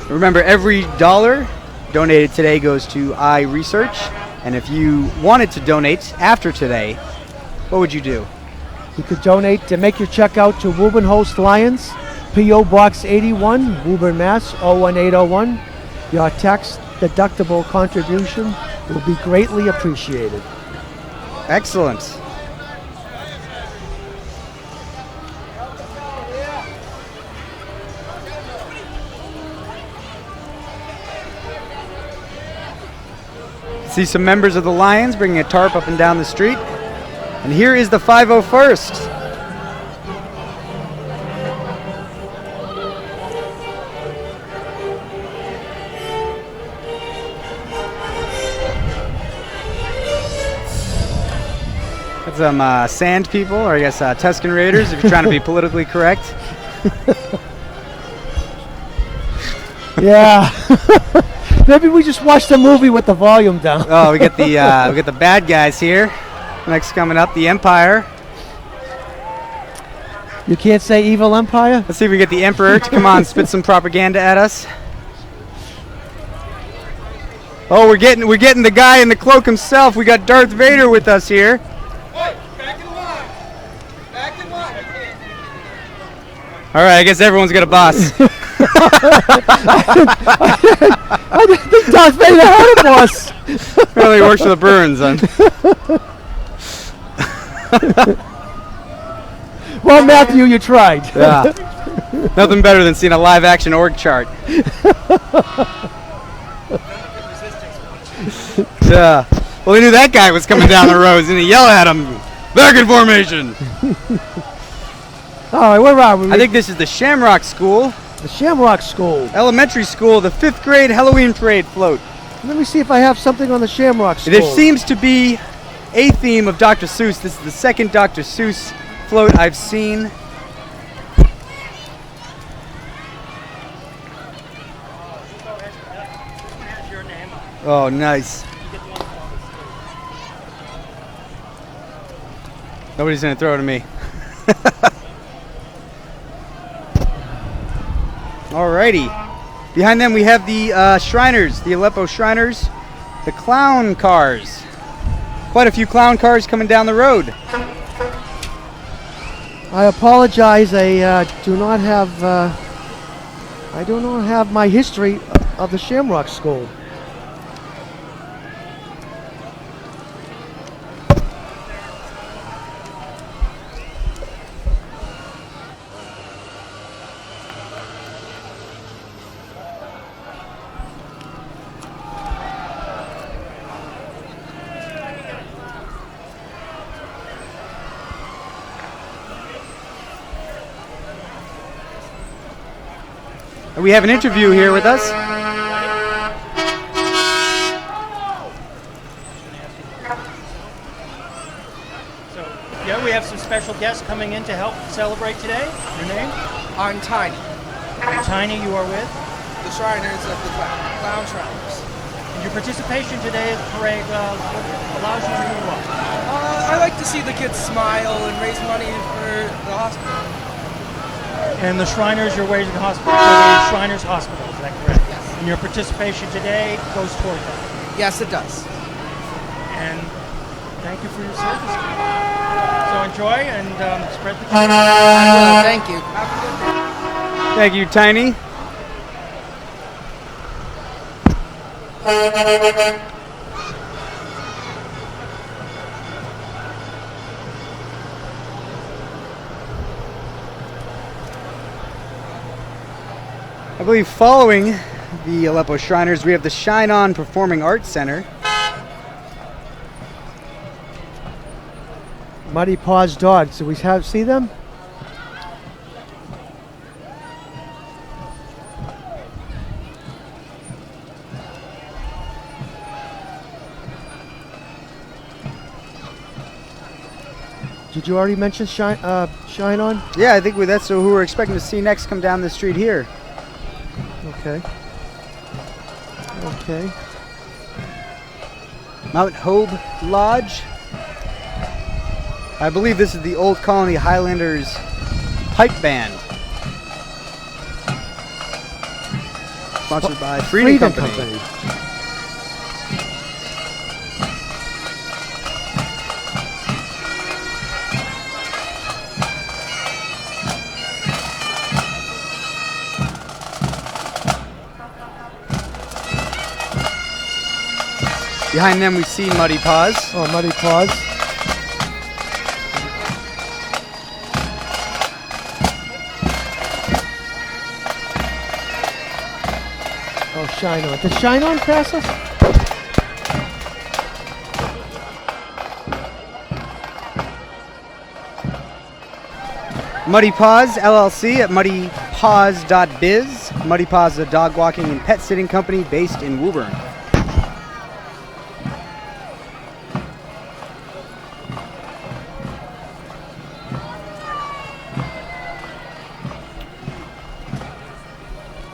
Remember, every dollar donated today goes to iResearch, and if you wanted to donate after today, what would you do? You could donate to make your check out to Woburn Host Lions, P.O. Box 81, Woburn, Mass. 01801. Your tax-deductible contribution will be greatly appreciated. Excellent. See some members of the Lions bringing a tarp up and down the street. And here is the 501st. That's some sand people, or I guess Tusken Raiders, if you're trying to be politically correct. Yeah. Maybe we just watched the movie with the volume down. Oh, we got the bad guys here. Next coming up, the Empire. You can't say evil Empire? Let's see if we get the Emperor to come on, spit some propaganda at us. Oh, we're getting the guy in the cloak himself. We got Darth Vader with us here. Back in line. Back in line. All right, I guess everyone's got a boss. I didn't think Darth Vader had a boss. Really works for the Burns, then. Well, Matthew, you tried. Yeah. Nothing better than seeing a live-action org chart. Yeah. Well, we knew that guy was coming down the road, and he yelled at him, "Back in formation!" All right, where are we? I think this is the Shamrock School. The Shamrock School. Elementary school, the 5th grade Halloween parade float. Let me see if I have something on the Shamrock School. There seems to be a theme of Dr. Seuss. This is the second Dr. Seuss float I've seen. Oh, nice. Nobody's gonna throw it at me. Alrighty. Behind them we have the Shriners, the Aleppo Shriners, the clown cars. Quite a few clown cars coming down the road. I apologize. I do not have my history of the Shamrock School. And we have an interview here with us. So, yeah, we have some special guests coming in to help celebrate today. Your name? I'm Tiny. And Tiny, you are with? The Shriners of the Clown Shriners. And your participation today at the parade allows you to do what? I like to see the kids smile and raise money for the hospital. And the Shriners, you're raising the hospital for the Shriners Hospital, is that correct? Yes. And your participation today goes toward that. Yes, it does. And thank you for your service. So enjoy and spread the I will. Thank you. Have a good day. Thank you, Tiny. I believe following the Aleppo Shriners, we have the Shine On Performing Arts Center. Muddy Paws Dogs. Do we see them? Did you already mention Shine On? Yeah, I think that's who we're expecting to see next come down the street here. Okay. Mount Hope Lodge. I believe this is the Old Colony Highlanders pipe band. Sponsored by Freedom Company. Behind them we see Muddy Paws. Oh, Muddy Paws. Oh, Shine On. Did Shine On pass us? Muddy Paws LLC at muddypaws.biz. Muddy Paws is a dog walking and pet sitting company based in Woburn.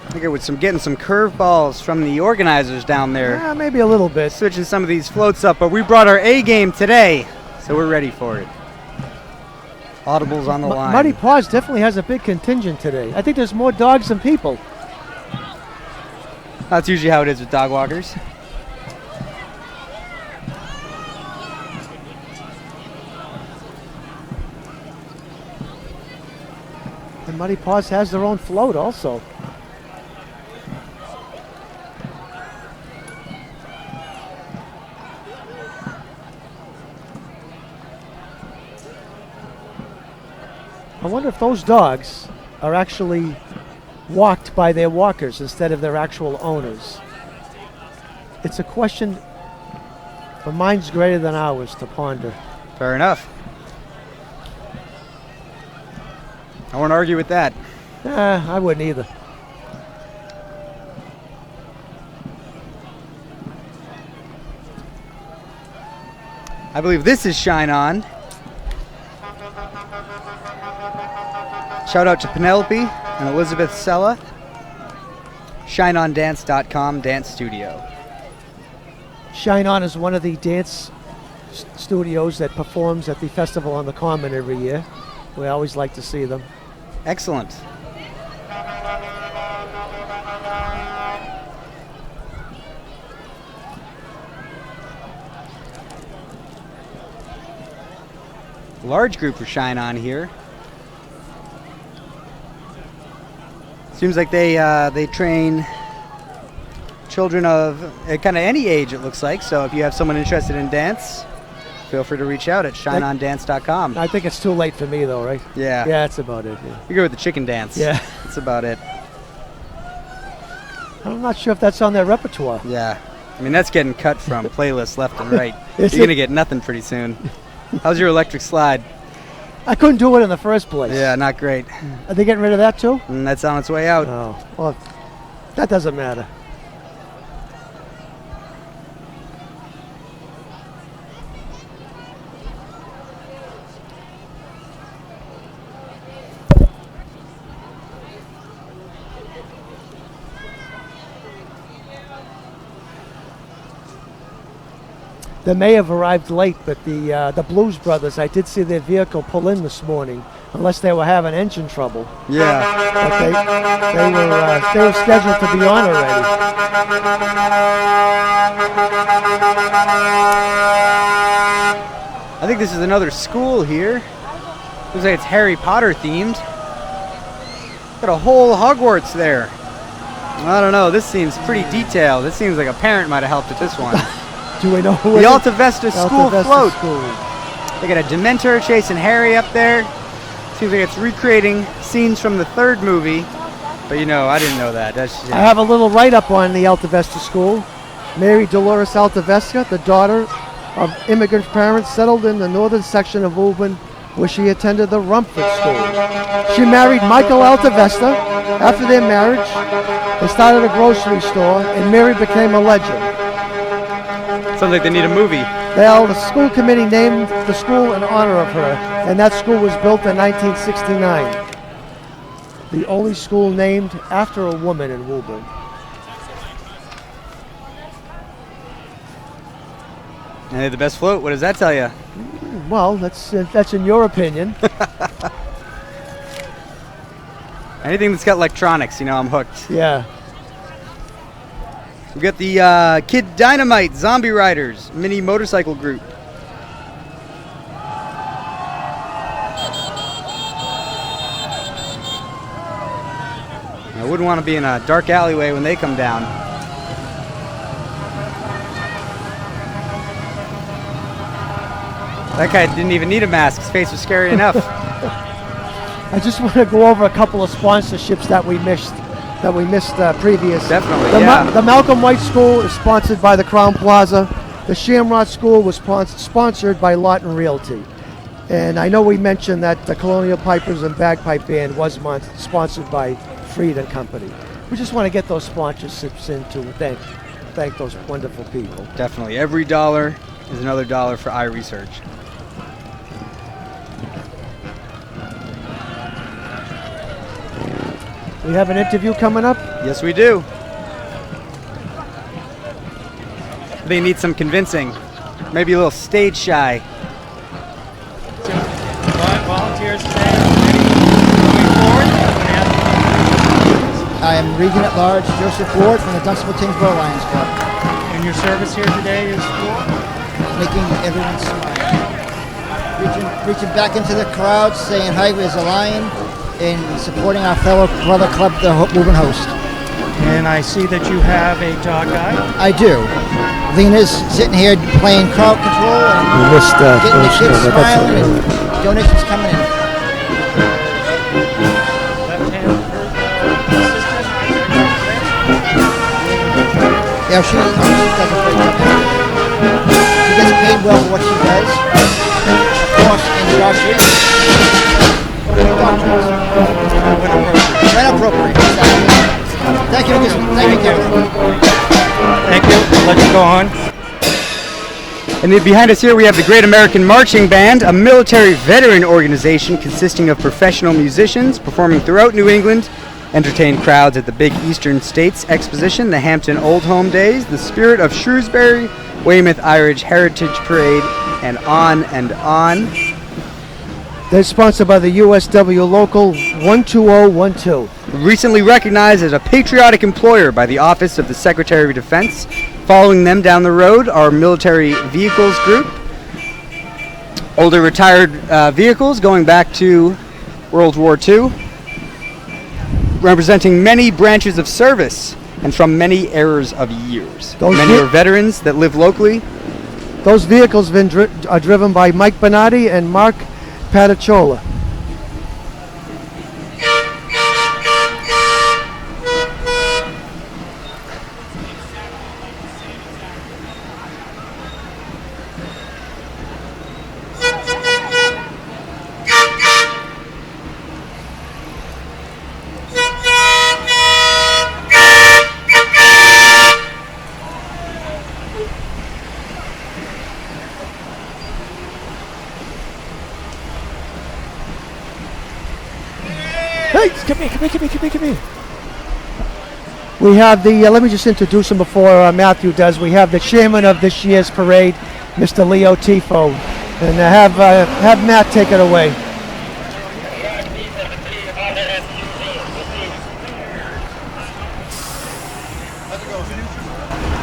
I think we're getting some curveballs from the organizers down there. Yeah, maybe a little bit. Switching some of these floats up, but we brought our A game today, so we're ready for it. Audibles on the line. Muddy Paws definitely has a big contingent today. I think there's more dogs than people. That's usually how it is with dog walkers. And Muddy Paws has their own float also. I wonder if those dogs are actually walked by their walkers instead of their actual owners. It's a question for minds greater than ours to ponder. Fair enough. I won't argue with that. I wouldn't either. I believe this is Shine On. Shout out to Penelope and Elizabeth Sella. ShineOnDance.com Dance Studio. Shine On is one of the dance studios that performs at the Festival on the Common every year. We always like to see them. Excellent. Large group for Shine On here. Seems like they train children of kind of any age, it looks like. So if you have someone interested in dance, feel free to reach out at shineondance.com. I think it's too late for me though, right? Yeah. Yeah, that's about it. Yeah. You go with the chicken dance. Yeah. That's about it. I'm not sure if that's on their repertoire. Yeah. I mean, that's getting cut from playlists left and right. You're Is going to it? get nothing pretty soon. How's your electric slide? I couldn't do it in the first place. Yeah, not great. Are they getting rid of that too? That's on its way out. Oh, well, that doesn't matter. They may have arrived late, but the Blues Brothers, I did see their vehicle pull in this morning, unless they were having engine trouble. Yeah. But they were scheduled to be on already. I think this is another school here. Looks like it's Harry Potter themed. Got a whole Hogwarts there. I don't know, this seems pretty detailed. This seems like a parent might have helped with this one. Do we know who The it is? Alta Vesta School Alta Vesta float. School. They got a Dementor chasing Harry up there. Seems like it's recreating scenes from the third movie. But you know, I didn't know that. That's I have a little write-up on the Alta Vesta School. Mary Dolores Alta Vesta, the daughter of immigrant parents, settled in the northern section of Woburn, where she attended the Rumford School. She married Michael Alta Vesta. After their marriage, they started a grocery store, and Mary became a legend. Sounds like they need a movie. Well, the school committee named the school in honor of her, and that school was built in 1969. The only school named after a woman in Woburn. And they had the best float. What does that tell you? Well, that's in your opinion. Anything that's got electronics, you know, I'm hooked. Yeah. We got the Kid Dynamite Zombie Riders mini motorcycle group. I wouldn't want to be in a dark alleyway when they come down. That guy didn't even need a mask. His face was scary enough. I just want to go over a couple of sponsorships that we missed. Previous. Definitely, The Malcolm White School is sponsored by the Crown Plaza. The Shamrock School was sponsored by Lawton Realty. And I know we mentioned that the Colonial Pipers and Bagpipe Band was sponsored by Freed and Company. We just want to get those sponsorships in to thank those wonderful people. Definitely. Every dollar is another dollar for iResearch. We have an interview coming up? Yes, we do. They need some convincing. Maybe a little stage shy. Volunteers today are moving forward. I am Regent at Large Joseph Ward from the Dunstable Tingsboro Lions Club. And your service here today is for? Making everyone smile. Reaching back into the crowd, saying hi as a lion, and supporting our fellow brother club, the Woburn Host. And I see that you have a dog guide. I do. Lena's sitting here playing crowd control and getting the kids smiling and donations coming in. Yeah, she does a great job. She gets paid well for what she does. Of course, in the dog treat. When appropriate. Thank you, Kevin. Thank you. I'll let you go on. And then behind us here we have the Great American Marching Band, a military veteran organization consisting of professional musicians performing throughout New England, entertain crowds at the Big Eastern States Exposition, the Hampton Old Home Days, the Spirit of Shrewsbury, Weymouth Irish Heritage Parade, and on and on. They're sponsored by the USW Local 12012. Recently recognized as a patriotic employer by the Office of the Secretary of Defense. Following them down the road, our Military Vehicles Group. Older retired vehicles going back to World War II. Representing many branches of service and from many eras of years. Many are veterans that live locally. Those vehicles are driven by Mike Bonatti and Mark Pataciola. Come here. We have the, let me just introduce him before Matthew does. We have the chairman of this year's parade, Mr. Leo Tifo. And have Matt take it away.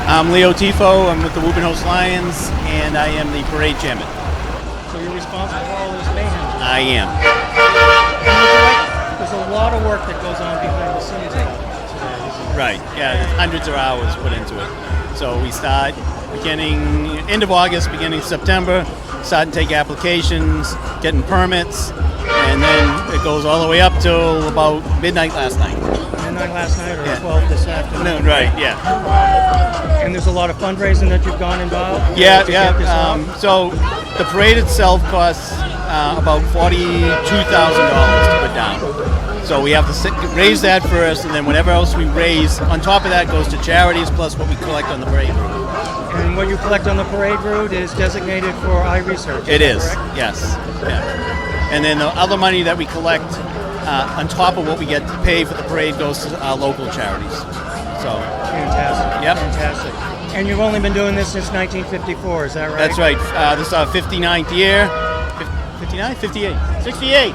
I'm Leo Tifo. I'm with the Woburn Host Lions, and I am the parade chairman. So you're responsible for all this mayhem? I am. There's a lot of work that goes on behind the scenes today. Right, yeah, hundreds of hours put into it. So we start end of August, beginning of September, start to take applications, getting permits, and then it goes all the way up till about midnight last night. Midnight last night or 12 this afternoon? Right, yeah. And there's a lot of fundraising that you've gone involved? Yeah. So the parade itself costs about $42,000 to put down. So we have to raise that first, and then whatever else we raise on top of that goes to charities plus what we collect on the parade route. And what you collect on the parade route is designated for iResearch? It is, correct? yes. Yeah. And then the other money that we collect on top of what we get to pay for the parade goes to our local charities. So Fantastic. Yep. Fantastic. And you've only been doing this since 1954, is that right? that's right. This is our 59th year. 59, 58, 68. 68.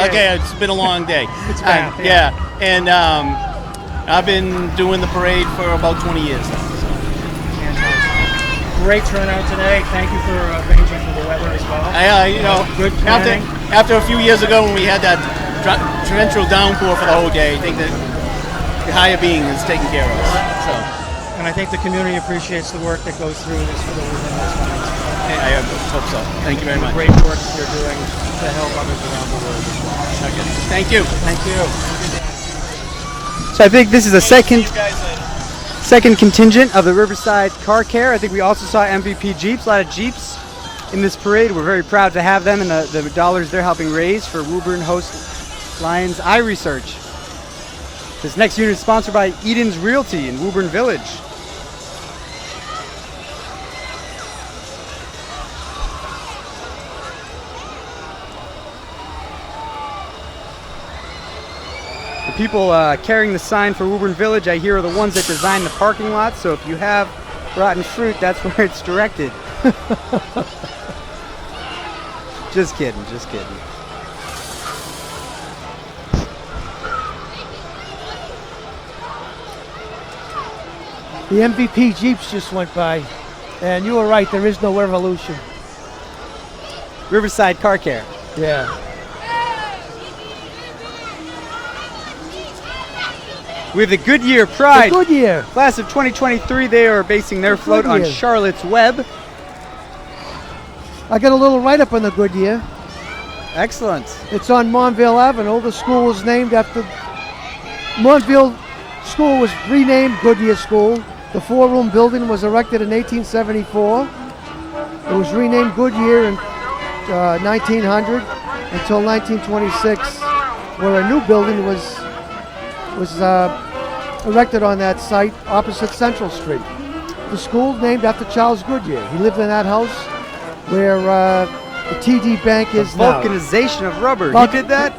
Okay, it's been a long day. It's math, yeah. And I've been doing the parade for about 20 years now. So. Great turnout today. Thank you for arranging for the weather as well. You know, Good planning. after a few years ago when we had that torrential downpour for the whole day, I think that the higher being is taking care of us. So. And I think the community appreciates the work that goes through this for the Woburn Hills Lions. I hope so. Thank you very much. Great work you're doing to help others around the world as well. Okay. Thank you. Thank you. So I think this is the second contingent of the Riverside Car Care. I think we also saw MVP Jeeps, a lot of Jeeps in this parade. We're very proud to have them and the dollars they're helping raise for Woburn Host Lions Eye Research. This next unit is sponsored by Eden's Realty in Woburn Village. The people carrying the sign for Woburn Village, I hear, are the ones that design the parking lot. So if you have rotten fruit, that's where it's directed. Just kidding, just kidding. The MVP Jeeps just went by, and you were right, there is no revolution. Riverside Car Care. Yeah. We have the Goodyear Pride. The Goodyear. Class of 2023, they are basing their float on Goodyear. Charlotte's Web. I got a little write-up on the Goodyear. Excellent. It's on Monville Avenue. The school was named after... Monville School was renamed Goodyear School. The four-room building was erected in 1874. It was renamed Goodyear in 1900 until 1926, where a new building was erected on that site opposite Central Street. The school named after Charles Goodyear. He lived in that house where the TD Bank is now. Vulcanization of rubber. Vulcan- He did that?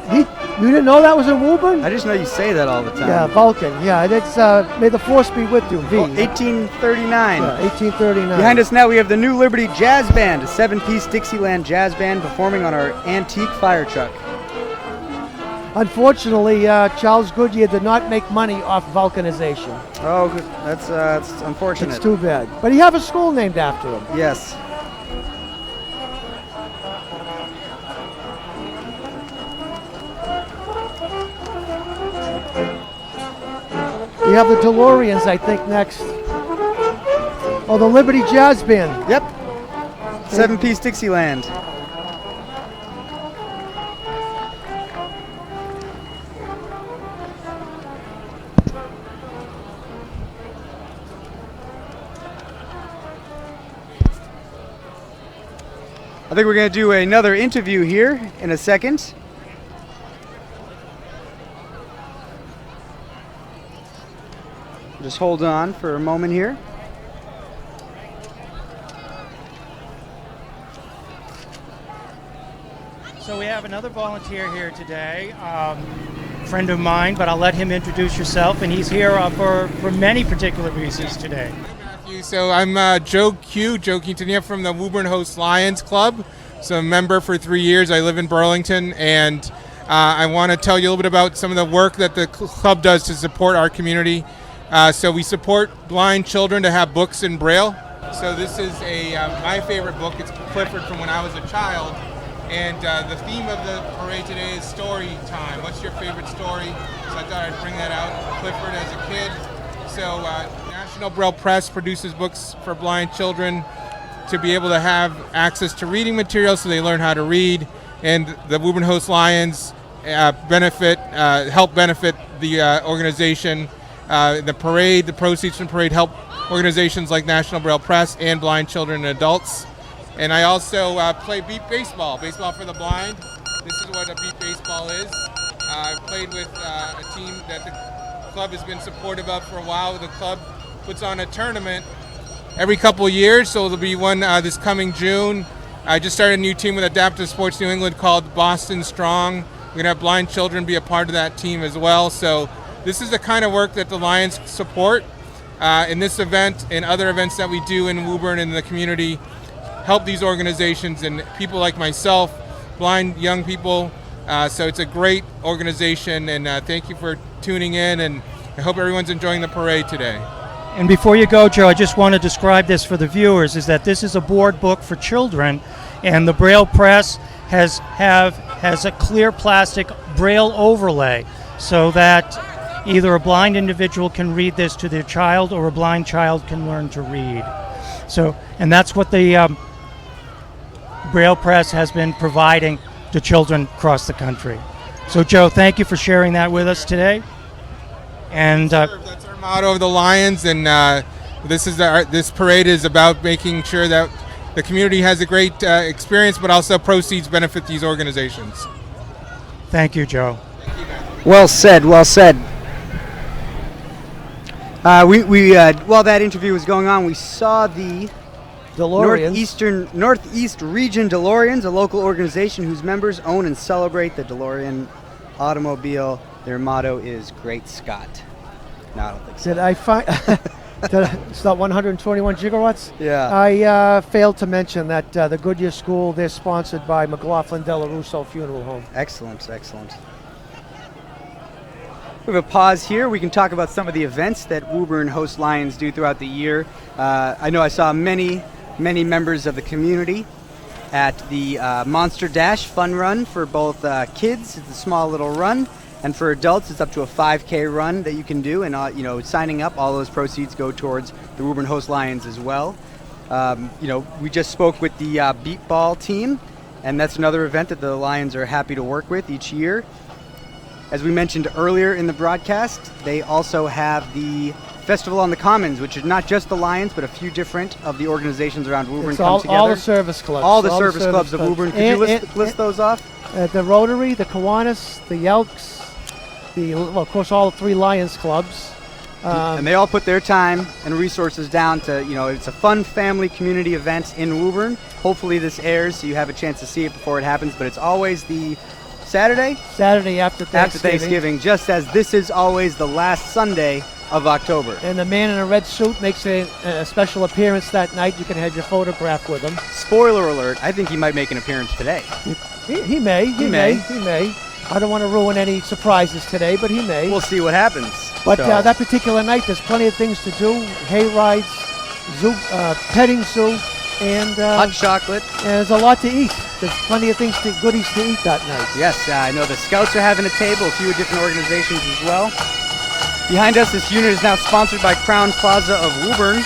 You didn't know that was in Woburn? I just know you say that all the time. Yeah, Vulcan. Yeah, that's may the force be with you. V. 1839. Yeah, 1839. Behind us now we have the New Liberty Jazz Band, a 7-piece Dixieland jazz band performing on our antique fire truck. Unfortunately, Charles Goodyear did not make money off vulcanization. Oh, that's unfortunate. It's too bad. But he have a school named after him. Yes. We have the DeLoreans, I think, next. Oh, the Liberty Jazz Band. Yep. 7-piece Dixieland. I think we're going to do another interview here in a second. Just hold on for a moment here. So we have another volunteer here today, friend of mine, but I'll let him introduce himself, and he's here for many particular reasons today. So I'm Joe Quintanilla from the Woburn Host Lions Club. So I'm a member for 3 years. I live in Burlington, and I want to tell you a little bit about some of the work that the club does to support our community. So we support blind children to have books in Braille. So this is my favorite book. It's Clifford from when I was a child. And the theme of the parade today is story time. What's your favorite story? So I thought I'd bring that out. Clifford as a kid. So National Braille Press produces books for blind children to be able to have access to reading materials so they learn how to read. And the Woburn Host Lions help benefit the organization. The parade, the proceeds from the parade help organizations like National Braille Press and blind children and adults. And I also play beep baseball for the blind. This is what a beep baseball is. I've played with a team that the club has been supportive of for a while. The club puts on a tournament every couple of years, so there'll be one this coming June. I just started a new team with Adaptive Sports New England called Boston Strong. We're going to have blind children be a part of that team as well. So this is the kind of work that the Lions support in this event and other events that we do in Woburn and the community. Help these organizations and people like myself, blind young people. So it's a great organization, and thank you for tuning in, and I hope everyone's enjoying the parade today. And before you go, Joe, I just want to describe this for the viewers, is that this is a board book for children, and the Braille Press has a clear plastic Braille overlay so that either a blind individual can read this to their child or a blind child can learn to read. So, and that's what the Braille Press has been providing to children across the country. So, Joe, thank you for sharing that with us today. And that's our motto of the Lions, and this parade is about making sure that the community has a great experience, but also proceeds benefit these organizations. Thank you, Joe. Well said, well said. While that interview was going on, we saw the DeLoreans. Northeast Region DeLoreans, a local organization whose members own and celebrate the DeLorean automobile. Their motto is Great Scott. No, I don't think so. Did I find... It's not 121 gigawatts? Yeah. I failed to mention that the Goodyear School, they're sponsored by McLaughlin Della Russo Funeral Home. Excellent, excellent. We have a pause here. We can talk about some of the events that Woburn Host Lions do throughout the year. I know I saw many members of the community at the Monster Dash Fun Run for both kids. It's a small little run, and for adults, it's up to a 5K run that you can do. And signing up, all those proceeds go towards the Woburn Host Lions as well. We just spoke with the beat ball team, and that's another event that the Lions are happy to work with each year. As we mentioned earlier in the broadcast, they also have the Festival on the Commons, which is not just the Lions, but a few different of the organizations around Woburn come together. All the service clubs. All the service clubs of Woburn. Could you list those off? The Rotary, the Kiwanis, the Elks, of course, all the 3 Lions clubs. And they all put their time and resources down to, it's a fun family community event in Woburn. Hopefully this airs so you have a chance to see it before it happens, but it's always the Saturday after Thanksgiving, just as this is always the last Sunday of October. And the man in a red suit makes a special appearance that night. You can have your photograph with him. Spoiler alert, I think he might make an appearance today. He may. I don't want to ruin any surprises today, but he may. We'll see what happens. But that particular night, there's plenty of things to do. Hay rides, zoo, petting zoo, and hot chocolate. And there's a lot to eat. There's plenty of goodies to eat that night. Yes, I know the Scouts are having a table, a few different organizations as well. Behind us, this unit is now sponsored by Crown Plaza of Woburn.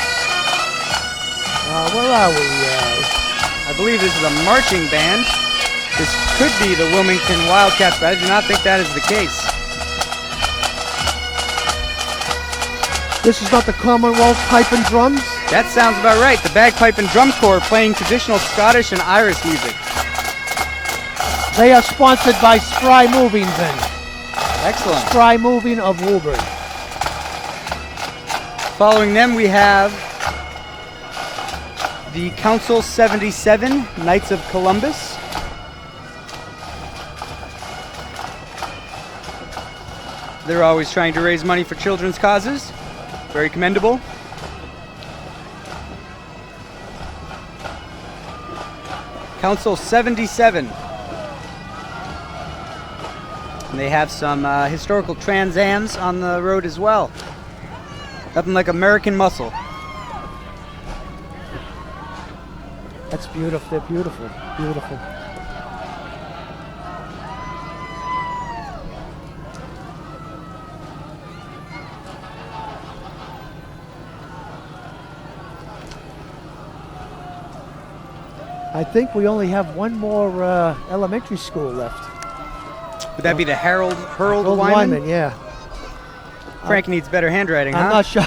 Where are we? I believe this is a marching band. This could be the Wilmington Wildcats, but I do not think that is the case. This is not the Commonwealth Pipe and Drums? That sounds about right. The Bagpipe and Drum Corps playing traditional Scottish and Irish music. They are sponsored by Spry Moving then. Excellent. Spry Moving of Woburn. Following them, we have the Council 77 Knights of Columbus. They're always trying to raise money for children's causes. Very commendable. Council 77. And they have some historical Trans Ams on the road as well. Nothing like American muscle. That's beautiful. They're beautiful. Beautiful. I think we only have one more elementary school left. Would that be the Harold Wyman? Yeah. Frank needs better handwriting, I'm huh? not sure.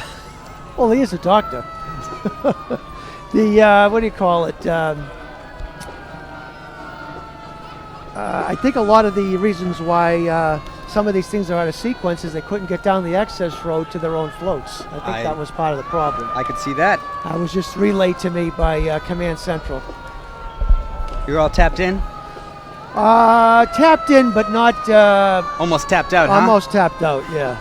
Well, he is a doctor. What do you call it? I think a lot of the reasons why some of these things are out of sequence is they couldn't get down the access road to their own floats. I think that was part of the problem. I could see that. I was just relayed to me by Command Central. You're all tapped in? Tapped in, but not... almost tapped out, huh? Almost tapped out, yeah.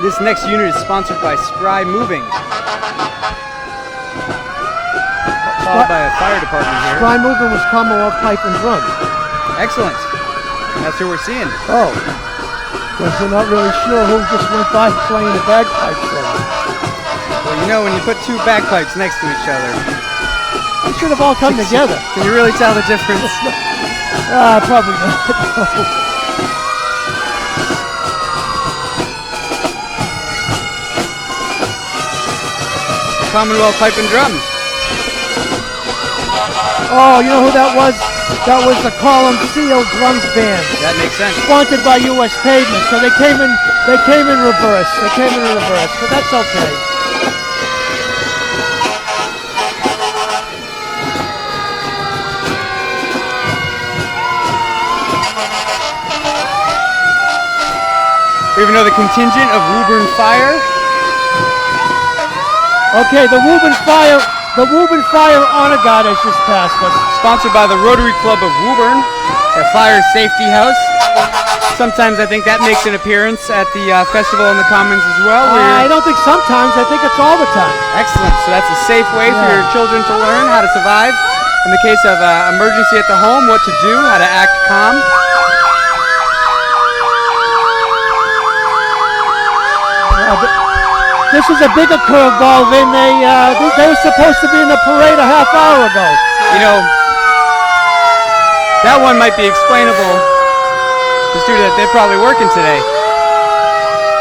This next unit is sponsored by Spry Moving. Followed by a fire department here. Spry Movement was Commonwealth Pipe and Drum. Excellent. That's who we're seeing. Oh. Guess we're not really sure who just went by playing the bagpipes then. Well, you know, when you put two bagpipes next to each other, they should have all come together. Can you really tell the difference? Probably not. Commonwealth Pipe and Drum. Oh, you know who that was? That was the Column Seal Drums Band. That makes sense. Sponsored by U.S. Pavement, so they came in reverse. But that's okay. We have another contingent of Woburn Fire. Okay, the Woburn Fire Honor Guard has just passed us. Sponsored by the Rotary Club of Woburn, their fire safety house. Sometimes I think that makes an appearance at the festival in the Commons as well. I don't think sometimes, I think it's all the time. Excellent, so that's a safe way for your children to learn how to survive. In the case of emergency at the home, what to do, how to act calm. This is a bigger curveball than they were supposed to be in the parade a half hour ago. You know, that one might be explainable just due to that they're probably working today.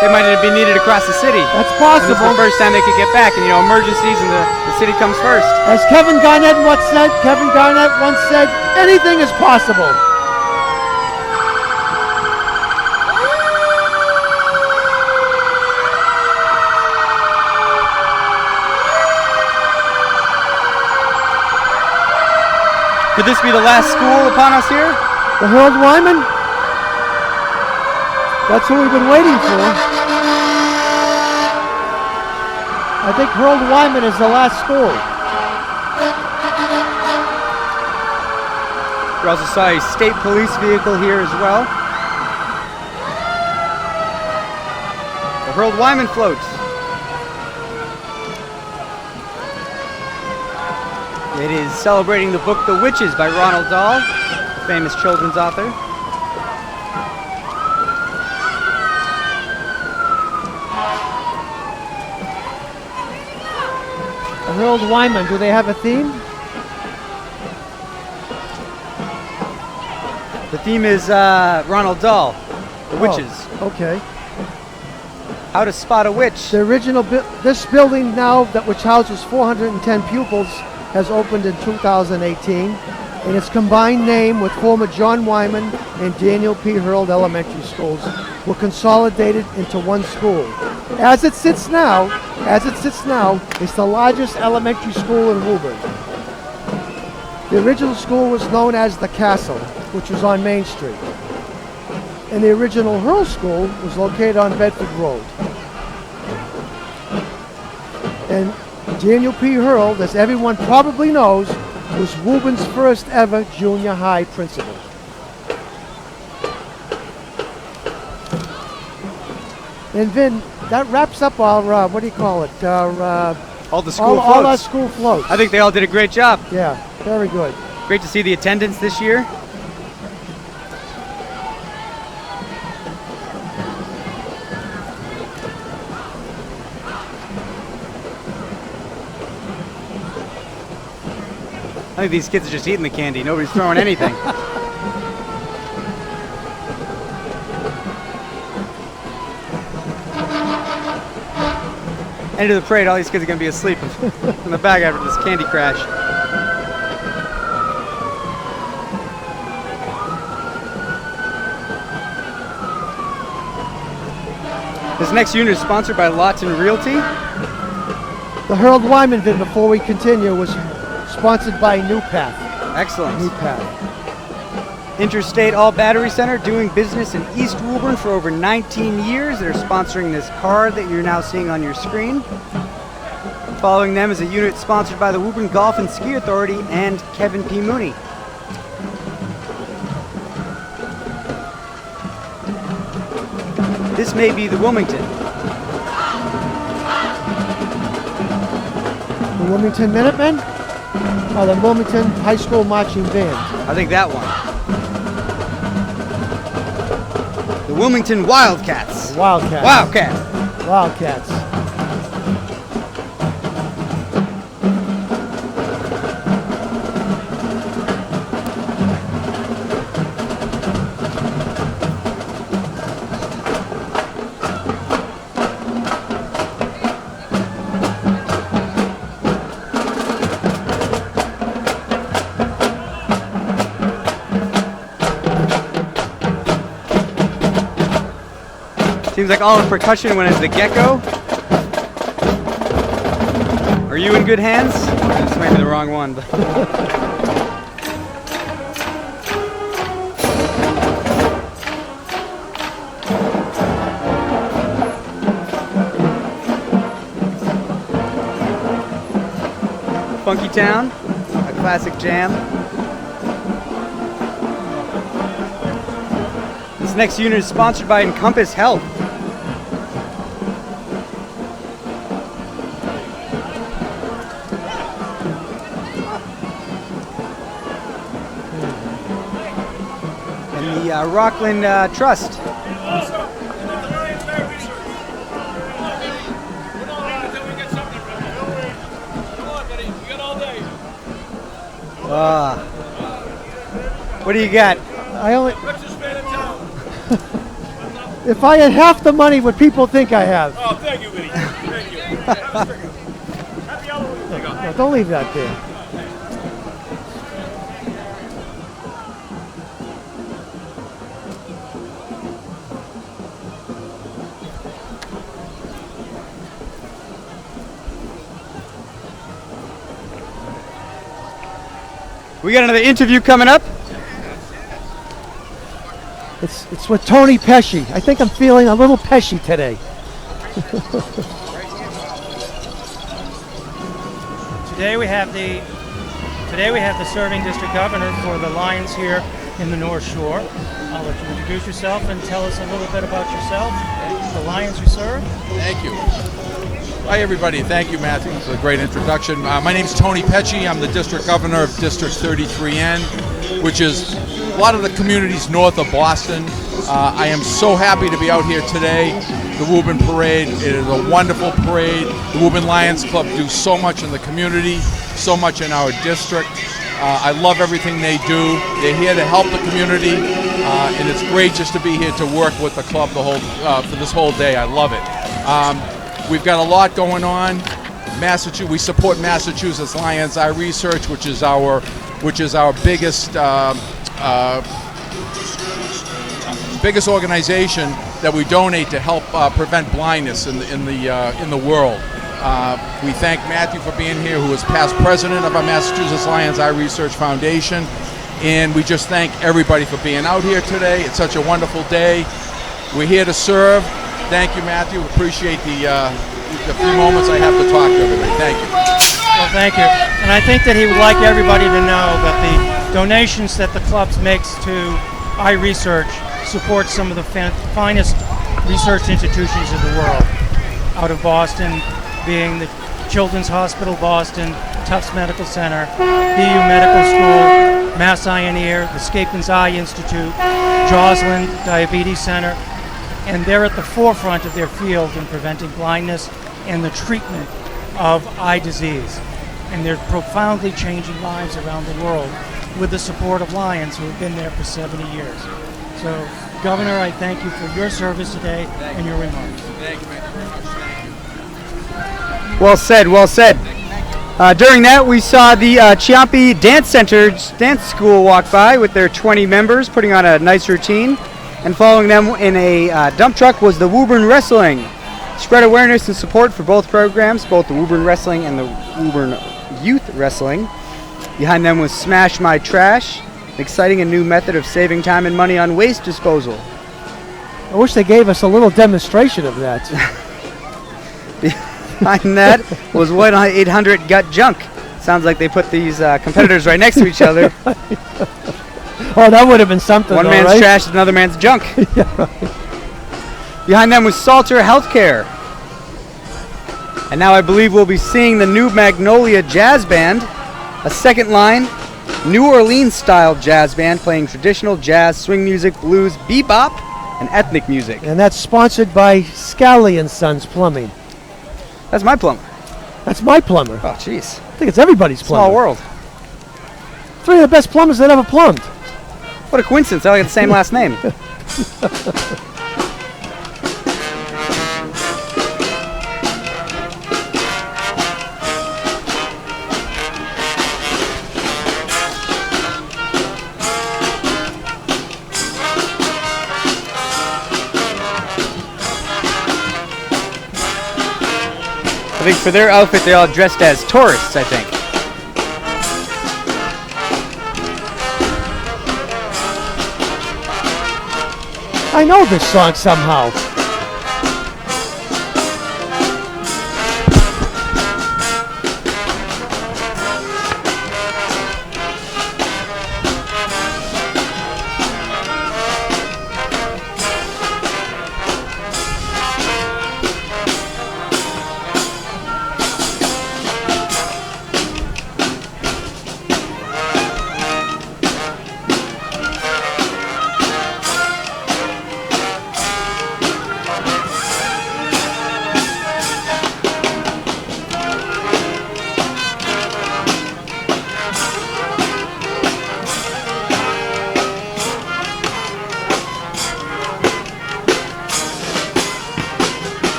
They might be needed across the city. That's possible. And this is the first time they could get back, and you know, emergencies and the city comes first. As Kevin Garnett once said, anything is possible. Could this be the last school upon us here? The Harold Wyman? That's who we've been waiting for. I think Harold Wyman is the last school. We also saw a state police vehicle here as well. The Harold Wyman floats. It is celebrating the book The Witches by Ronald Dahl, famous children's author. Harold Wyman, do they have a theme? The theme is Ronald Dahl, The Witches. Okay. How to spot a witch. The original, this building now, which houses 410 pupils, has opened in 2018, and its combined name with former John Wyman and Daniel P. Hurld elementary schools were consolidated into one school. As it sits now, it's the largest elementary school in Woburn. The original school was known as the Castle, which was on Main Street. And the original Hurl School was located on Bedford Road. And Daniel P. Hurld, as everyone probably knows, was Woburn's first ever junior high principal. And Vin, that wraps up our, what do you call it? All the school floats. All our school floats. I think they all did a great job. Yeah, very good. Great to see the attendance this year. I think these kids are just eating the candy. Nobody's throwing anything. End of the parade, all these kids are going to be asleep in the back after this candy crash. This next unit is sponsored by Lawton Realty. The Harold Wyman Vin, before we continue, was sponsored by New Path. Excellent. New Path. Interstate All Battery Center, doing business in East Woburn for over 19 years. They're sponsoring this card that you're now seeing on your screen. Following them is a unit sponsored by the Woburn Golf and Ski Authority and Kevin P. Mooney. This may be the Wilmington. The Wilmington Minutemen or the Wilmington High School Marching Band? I think that one. The Wilmington Wildcats. Wildcats. Wildcats. Wildcats. Seems like all the percussion went into the gecko. Are you in good hands? This might be the wrong one. But Funky Town, a classic jam. This next unit is sponsored by Encompass Health. And the Rockland Trust. What do you got? I only. If I had half the money, what people think I have? Oh, thank you, Vinny. Thank you. Happy Halloween. There you go. No, don't leave that there. We got another interview coming up. It's with Tony Pesci. I think I'm feeling a little Pesci today. Today we have the serving district governor for the Lions here in the North Shore. I'll let you introduce yourself and tell us a little bit about yourself, the Lions you serve. Thank you. Hi, everybody. Thank you, Matthew. It's a great introduction. My name is Tony Pesci. I'm the district governor of District 33N, which is a lot of the communities north of Boston. I am so happy to be out here today. The Woburn Parade, it is a wonderful parade. The Woburn Lions Club do so much in the community, so much in our district. I love everything they do. They're here to help the community, and it's great just to be here to work with the club for this whole day. I love it. We've got a lot going on. We support Massachusetts Lions Eye Research, which is our biggest organization that we donate to help prevent blindness in the world. We thank Matthew for being here, who is past president of our Massachusetts Lions Eye Research Foundation, and we just thank everybody for being out here today. It's such a wonderful day. We're here to serve. Thank you, Matthew. Appreciate the few moments I have to talk to everybody. Thank you. Well, thank you. And I think that he would like everybody to know that the donations that the clubs makes to eye research support some of the finest research institutions in the world. Out of Boston, being the Children's Hospital Boston, Tufts Medical Center, BU Medical School, Mass Eye and Ear, the Scapin's Eye Institute, Joslin Diabetes Center, and they're at the forefront of their field in preventing blindness and the treatment of eye disease. And they're profoundly changing lives around the world with the support of Lions, who have been there for 70 years. So, Governor, I thank you for your service today and your remarks. Thank you, very much. Thank you. Well said, well said. During that, we saw the Ciampi Dance Center Dance School walk by with their 20 members putting on a nice routine. And following them in a dump truck was the Woburn Wrestling. Spread awareness and support for both programs, both the Woburn Wrestling and the Woburn Youth Wrestling. Behind them was Smash My Trash, an exciting and new method of saving time and money on waste disposal. I wish they gave us a little demonstration of that. Behind that was 1-800-GUT-JUNK. Sounds like they put these competitors right next to each other. Oh, that would have been something. One man's trash is another man's junk. Yeah, right. Behind them was Salter Healthcare. And now I believe we'll be seeing the new Magnolia Jazz Band, a second line, New Orleans-style jazz band playing traditional jazz, swing music, blues, bebop, and ethnic music. And that's sponsored by Scally and Sons Plumbing. That's my plumber. That's my plumber. Oh, jeez. I think it's everybody's plumber. Small world. 3 of the best plumbers that ever plumbed. What a coincidence. I got the same last name. I think for their outfit, they're all dressed as tourists, I think. I know this song somehow.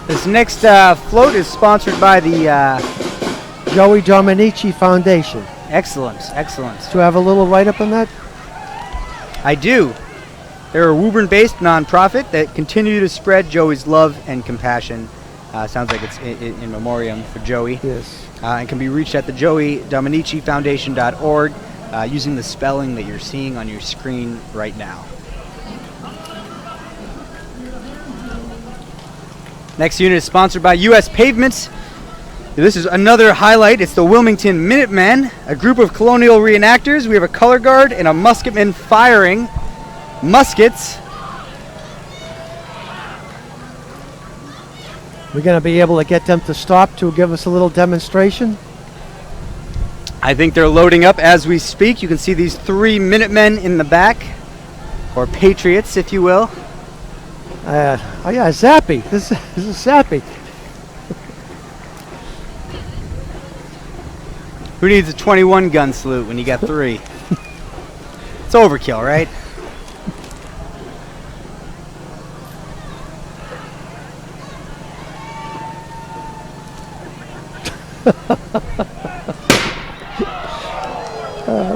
This next float is sponsored by the Joey Dominici Foundation. Excellent, excellent. Do you have a little write-up on that? I do. They're a Woburn-based nonprofit that continue to spread Joey's love and compassion. Sounds like it's in memoriam for Joey. Yes. And can be reached at the joeydominicifoundation.org using the spelling that you're seeing on your screen right now. Next unit is sponsored by U.S. Pavements. This is another highlight. It's the Wilmington Minutemen, a group of colonial reenactors. We have a color guard and a musketman firing muskets. We're going to be able to get them to stop to give us a little demonstration. I think they're loading up as we speak. You can see these 3 Minutemen in the back, or Patriots, if you will. Oh yeah, Zappy. This is Zappy. Who needs a 21 gun salute when you got 3? It's overkill, right?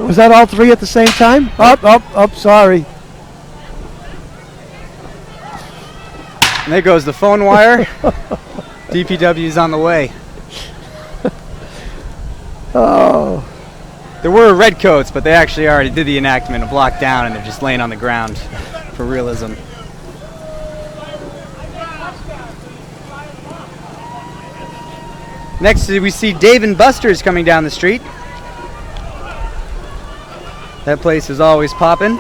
Was that all 3 at the same time? Up, sorry. And there goes the phone wire. DPW's on the way. Oh. There were redcoats, but they actually already did the enactment a block down, and they're just laying on the ground for realism. Next, we see Dave and Buster's coming down the street. That place is always popping.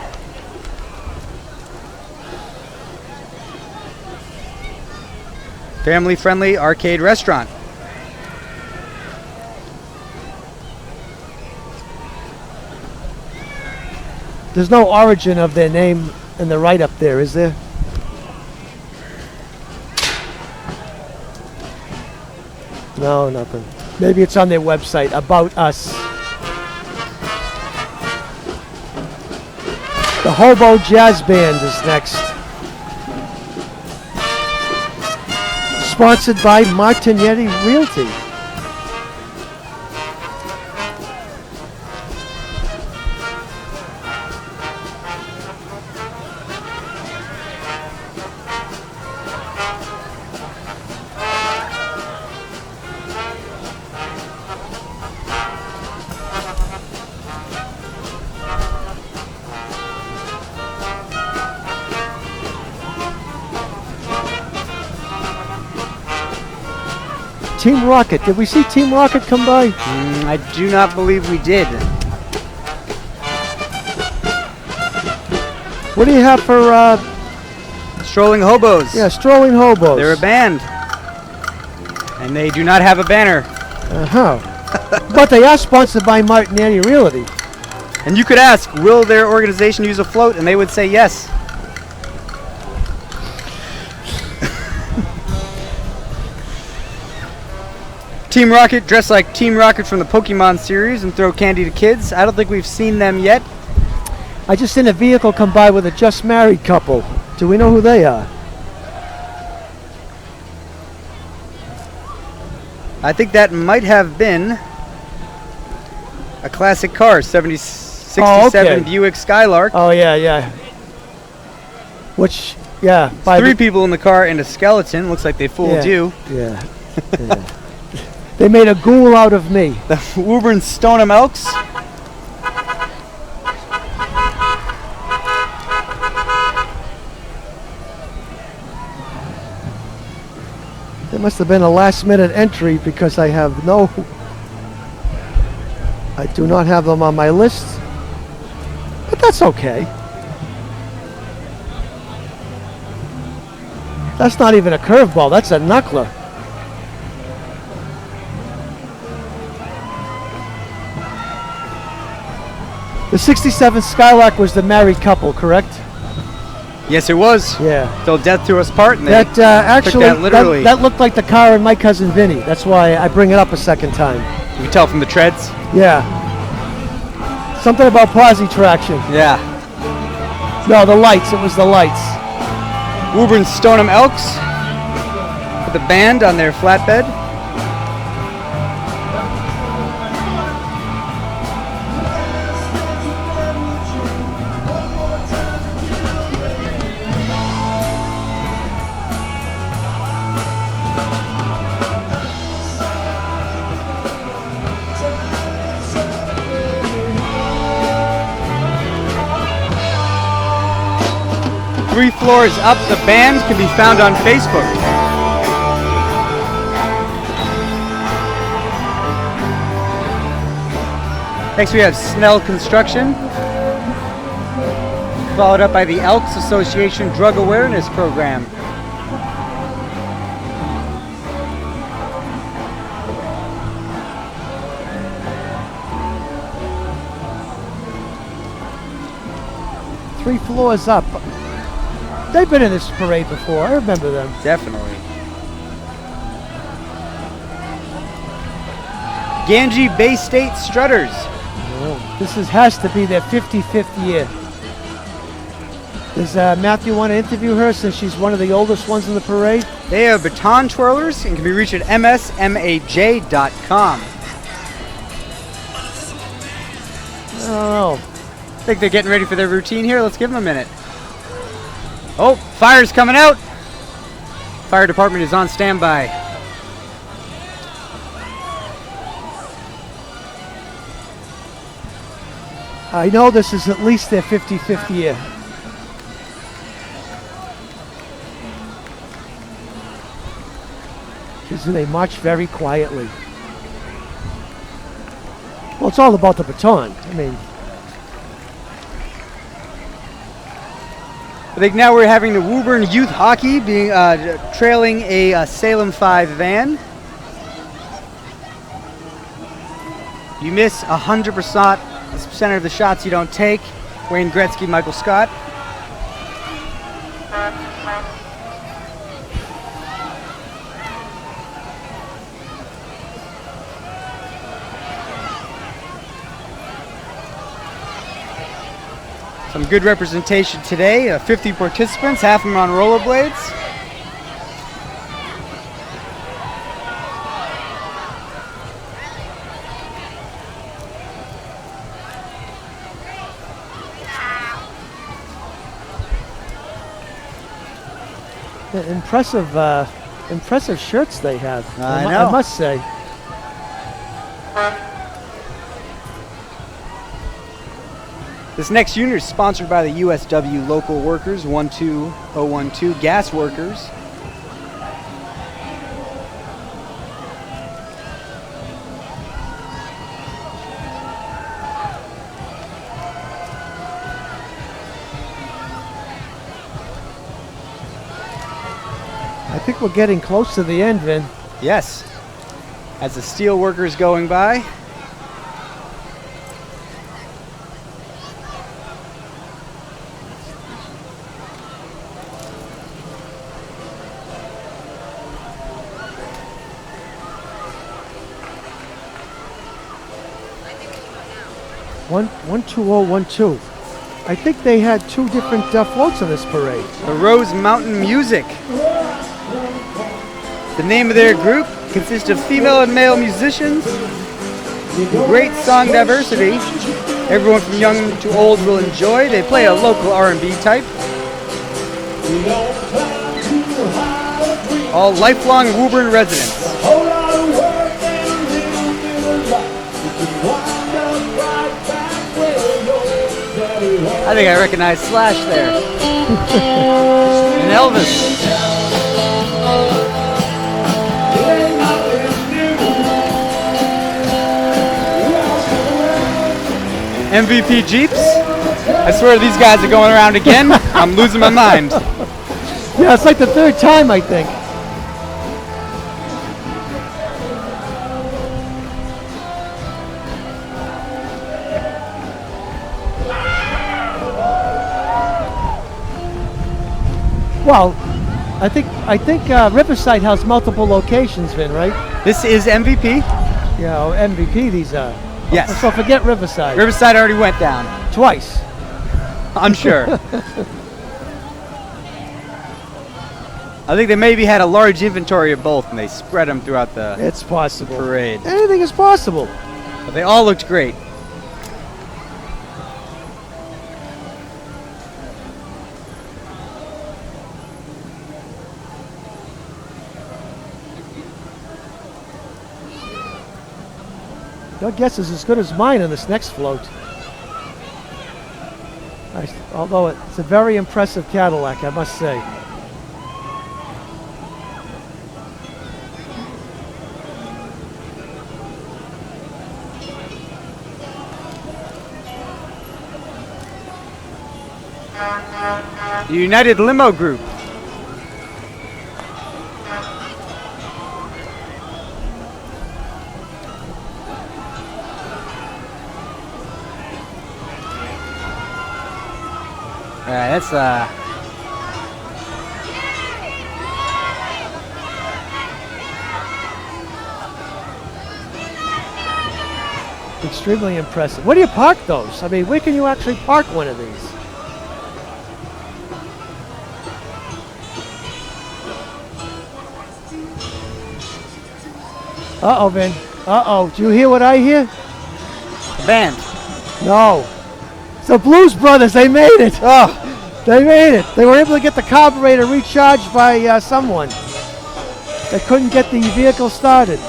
Family-friendly arcade restaurant. There's no origin of their name in the write-up there, is there? No, nothing. Maybe it's on their website, About Us. The Hobo Jazz Band is next. Sponsored by Martignetti Realty. Team Rocket. Did we see Team Rocket come by? I do not believe we did. What do you have for Strolling Hobos? Yeah, Strolling Hobos. They're a band. And they do not have a banner. But they are sponsored by Martinelli Realty. And you could ask, will their organization use a float? And they would say yes. Team Rocket dress like Team Rocket from the Pokemon series and throw candy to kids. I don't think we've seen them yet. I just seen a vehicle come by with a just married couple. Do we know who they are? I think that might have been a classic car, 67 Buick Skylark. Oh, yeah. Which, yeah. Three people in the car and a skeleton. Looks like they fooled you. Yeah. They made a ghoul out of me. The Woburn Stoneham Elks. It must have been a last-minute entry because I do not have them on my list, but that's okay. That's not even a curveball, that's a knuckler. The 67 Skylark was the married couple, correct? Yes, it was. Yeah. Till death do us part. And That actually, that literally. that looked like the car in My Cousin Vinny. That's why I bring it up a second time. You can tell from the treads. Yeah. Something about posi traction. Yeah. No, the lights. It was the lights. Woburn Stoneham Elks with the band on their flatbed. Three floors up, the band can be found on Facebook. Next we have Snell Construction, followed up by the Elks Association Drug Awareness Program. Three floors up. They've been in this parade before. I remember them. Definitely. Ganji Bay State Strutters. Oh, this has to be their 55th year. Does Matthew want to interview her since she's one of the oldest ones in the parade? They are baton twirlers and can be reached at msmaj.com. I don't know. I think they're getting ready for their routine here. Let's give them a minute. Oh, fire's coming out. Fire department is on standby. I know this is at least their 55th year. Because they march very quietly. Well, it's all about the baton. I mean, I think now we're having the Woburn Youth Hockey being trailing a Salem 5 van. You miss 100% of the shots you don't take. Wayne Gretzky, Michael Scott. Some good representation today. 50 participants, half of them on rollerblades. Impressive shirts they have. I know. I must say. This next unit is sponsored by the USW Local Workers 12012 Gas Workers. I think we're getting close to the end, Vin. Yes. As the steel workers going by. One 12012. I think they had two different floats on this parade. The Rose Mountain Music. The name of their group consists of female and male musicians. Great song diversity. Everyone from young to old will enjoy. They play a local R&B type. All lifelong Woburn residents. I think I recognize Slash there. And Elvis. MVP Jeeps. I swear these guys are going around again. I'm losing my mind. Yeah, it's like the third time, I think. Well, I think Riverside has multiple locations, Vin, right? This is MVP. Yeah, oh, MVP these are. Yes. So forget Riverside. Riverside already went down. Twice. I'm sure. I think they maybe had a large inventory of both and they spread them throughout the It's possible. parade. Anything is possible. But they all looked great. Your guess is as good as mine on this next float. Although it's a very impressive Cadillac, I must say. The United Limo Group. Alright, that's extremely impressive. Where do you park those? I mean, where can you actually park one of these? Uh-oh, Vin. Uh-oh. Do you hear what I hear? Band. No. It's the Blues Brothers. They made it. Oh, they made it. They were able to get the carburetor recharged by someone. They couldn't get the vehicle started.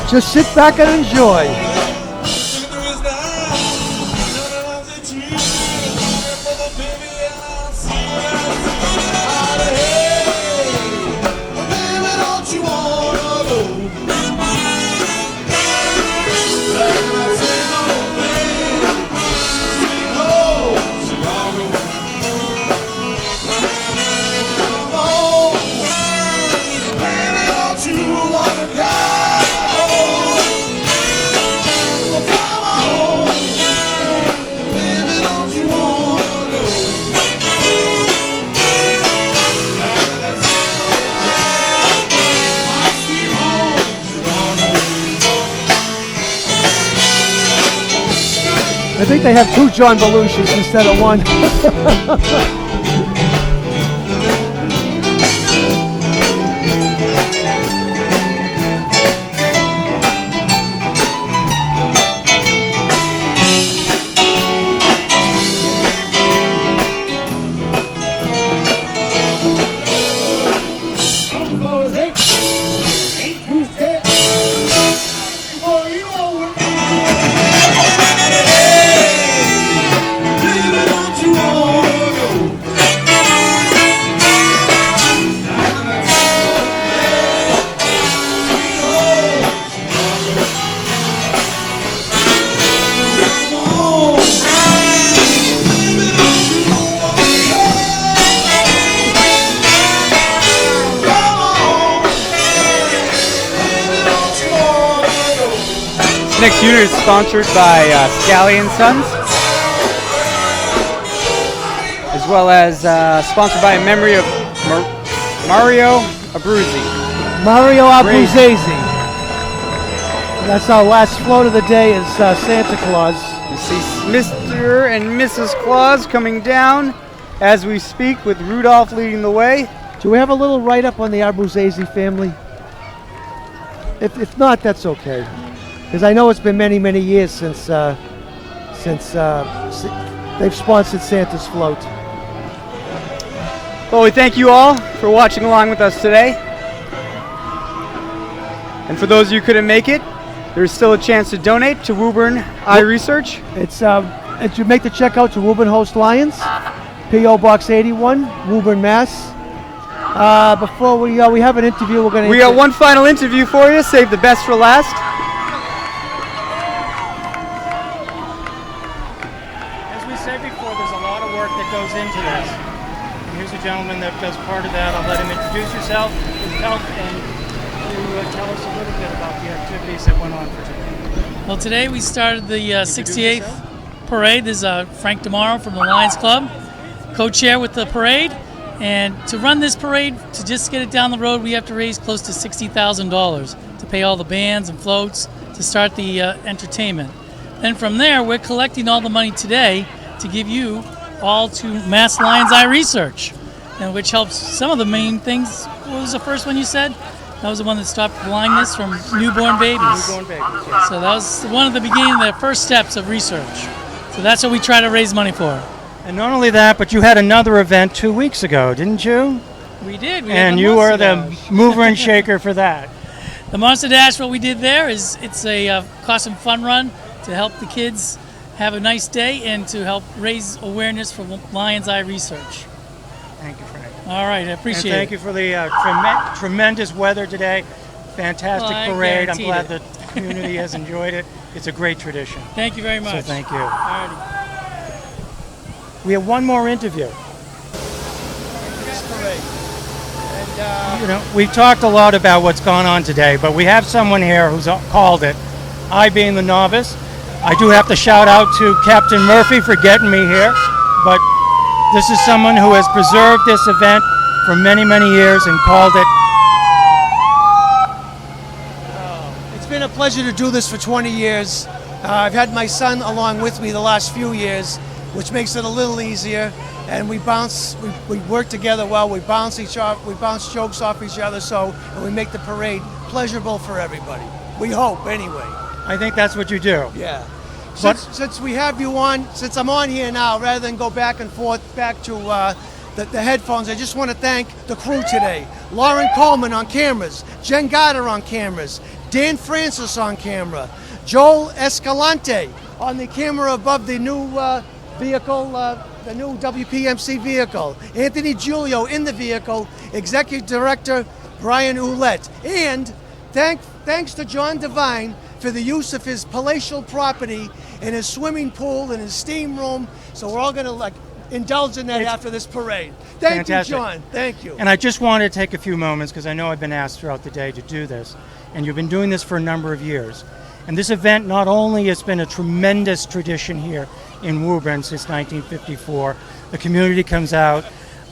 Just sit back and enjoy. I think they have two John Belushi's instead of one. next unit is sponsored by Scally and Sons, as well as sponsored by a memory of Mario Abruzzi. Mario Abruzzi. That's our last float of the day is Santa Claus. You see Mr. and Mrs. Claus coming down as we speak, with Rudolph leading the way. Do we have a little write-up on the Abruzzi family? If not, that's okay. Because I know it's been many, many years since they've sponsored Santa's float. Well, we thank you all for watching along with us today. And for those of you who couldn't make it, there's still a chance to donate to Woburn Eye Research. It's you make the check out to Woburn Host Lions, P.O. Box 81, Woburn, Mass. Before we have an interview, We got one final interview for you. Save the best for last. As we said before, there's a lot of work that goes into this. And here's a gentleman that does part of that. I'll let him introduce himself and tell us a little bit about the activities that went on for today. Well, today we started the 68th parade. This is Frank DeMauro from the Lions Club, co-chair with the parade. And to run this parade, to just get it down the road, we have to raise close to $60,000 to pay all the bands and floats to start the entertainment. Then from there, we're collecting all the money today to give you all to Mass Lions Eye Research, and which helps some of the main things. What was the first one you said? That was the one that stopped blindness from newborn babies. Newborn babies, yes. So that was one of the beginning, the first steps of research. So that's what we try to raise money for. And not only that, but you had another event 2 weeks ago, didn't you? We did. And you were the mover and shaker for that. The Monster Dash, what we did there is it's a costume fun run to help the kids have a nice day and to help raise awareness for Lions Eye Research. Thank you, Frank. All right, I appreciate and thank you for the tremendous weather today. Fantastic Well, I parade. I'm guaranteed glad it. the community has enjoyed it. It's a great tradition. Thank you very much. So thank you. Alrighty. We have one more interview. You know, we've talked a lot about what's gone on today, but we have someone here who's called it. I being the novice, I do have to shout out to Captain Murphy for getting me here, but this is someone who has preserved this event for many, many years and called it. It's been a pleasure to do this for 20 years. I've had my son along with me the last few years, which makes it a little easier. And we work together well. We bounce jokes off each other, and we make the parade pleasurable for everybody. We hope, anyway. I think that's what you do. Yeah. But Since we have you on, since I'm on here now, rather than go back and forth back to the headphones, I just want to thank the crew today. Lauren Coleman on cameras, Jen Goddard on cameras, Dan Francis on camera, Joel Escalante on the camera above the new vehicle, the new WPMC vehicle, Anthony Giulio in the vehicle, Executive Director Brian Ouellette, and thanks to John Devine for the use of his palatial property and his swimming pool and his steam room. So we're all going to indulge in that after this parade. Thank fantastic. you, John. Thank you. And I just wanted to take a few moments because I know I've been asked throughout the day to do this, and you've been doing this for a number of years. And this event not only has been a tremendous tradition here in Woburn since 1954. The community comes out.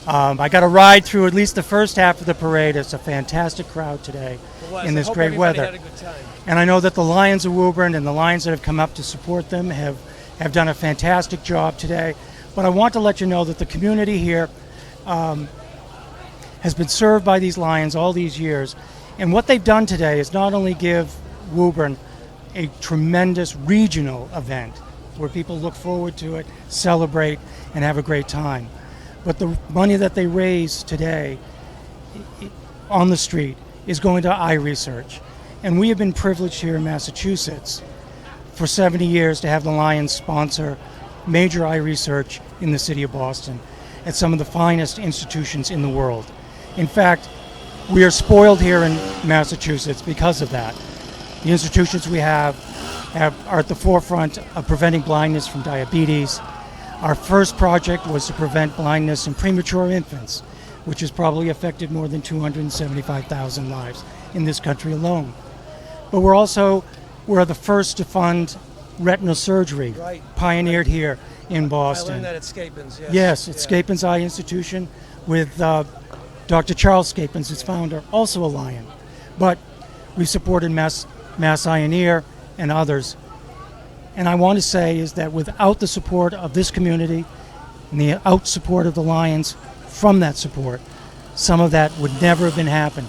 I got a ride through at least the first half of the parade. It's a fantastic crowd today in this great weather. Had a good time. And I know that the Lions of Woburn and the Lions that have come up to support them have done a fantastic job today. But I want to let you know that the community here has been served by these Lions all these years. And what they've done today is not only give Woburn a tremendous regional event where people look forward to it, celebrate, and have a great time, but the money that they raise today on the street is going to eye research. And we have been privileged here in Massachusetts for 70 years to have the Lions sponsor major eye research in the city of Boston at some of the finest institutions in the world. In fact, we are spoiled here in Massachusetts because of that. The institutions we have are at the forefront of preventing blindness from diabetes. Our first project was to prevent blindness in premature infants, which has probably affected more than 275,000 lives in this country alone. But we're also were the first to fund retinal surgery, Right. pioneered here in I Boston. learned that at Scapin's. Yes. Yes, at Scapin's Eye Institution with Dr. Charles Scapins, its founder, also a Lion. But we supported Mass Eye and Ear and others. And I want to say is that without the support of this community and the out support of the Lions from that support, some of that would never have been happened.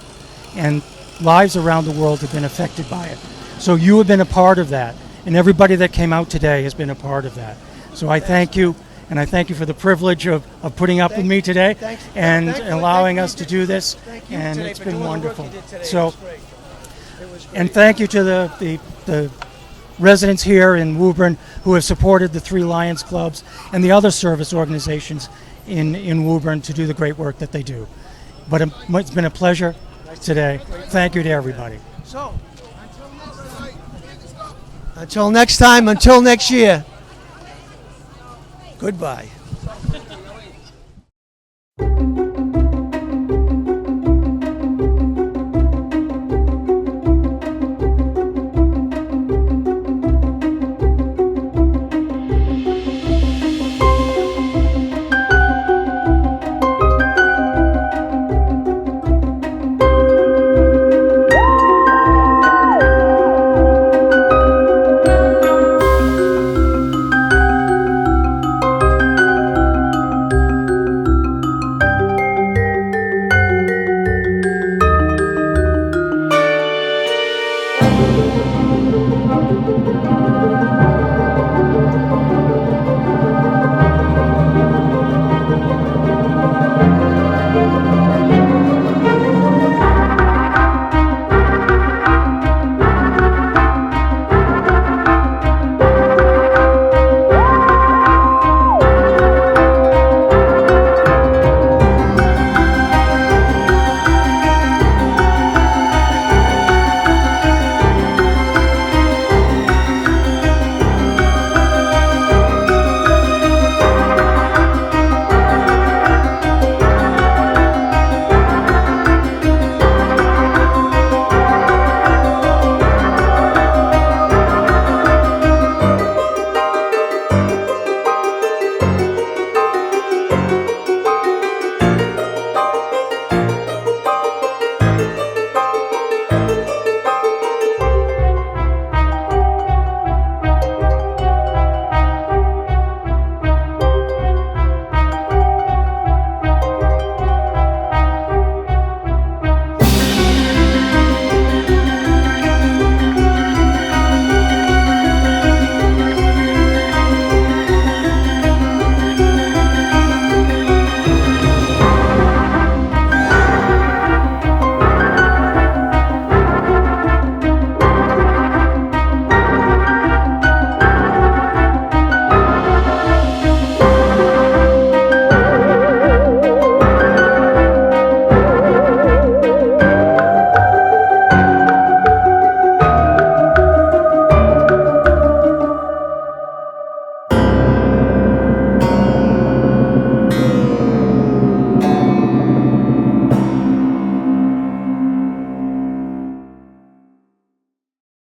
And lives around the world have been affected by it. So you have been a part of that. And everybody that came out today has been a part of that. So I thank you, and I thank you for the privilege of putting up with me today and allowing us to do this. And it's been wonderful. So, and thank you to the residents here in Woburn who have supported the 3 Lions clubs and the other service organizations in Woburn to do the great work that they do. But it's been a pleasure today. Thank you to everybody. So, until next time, until next year, goodbye.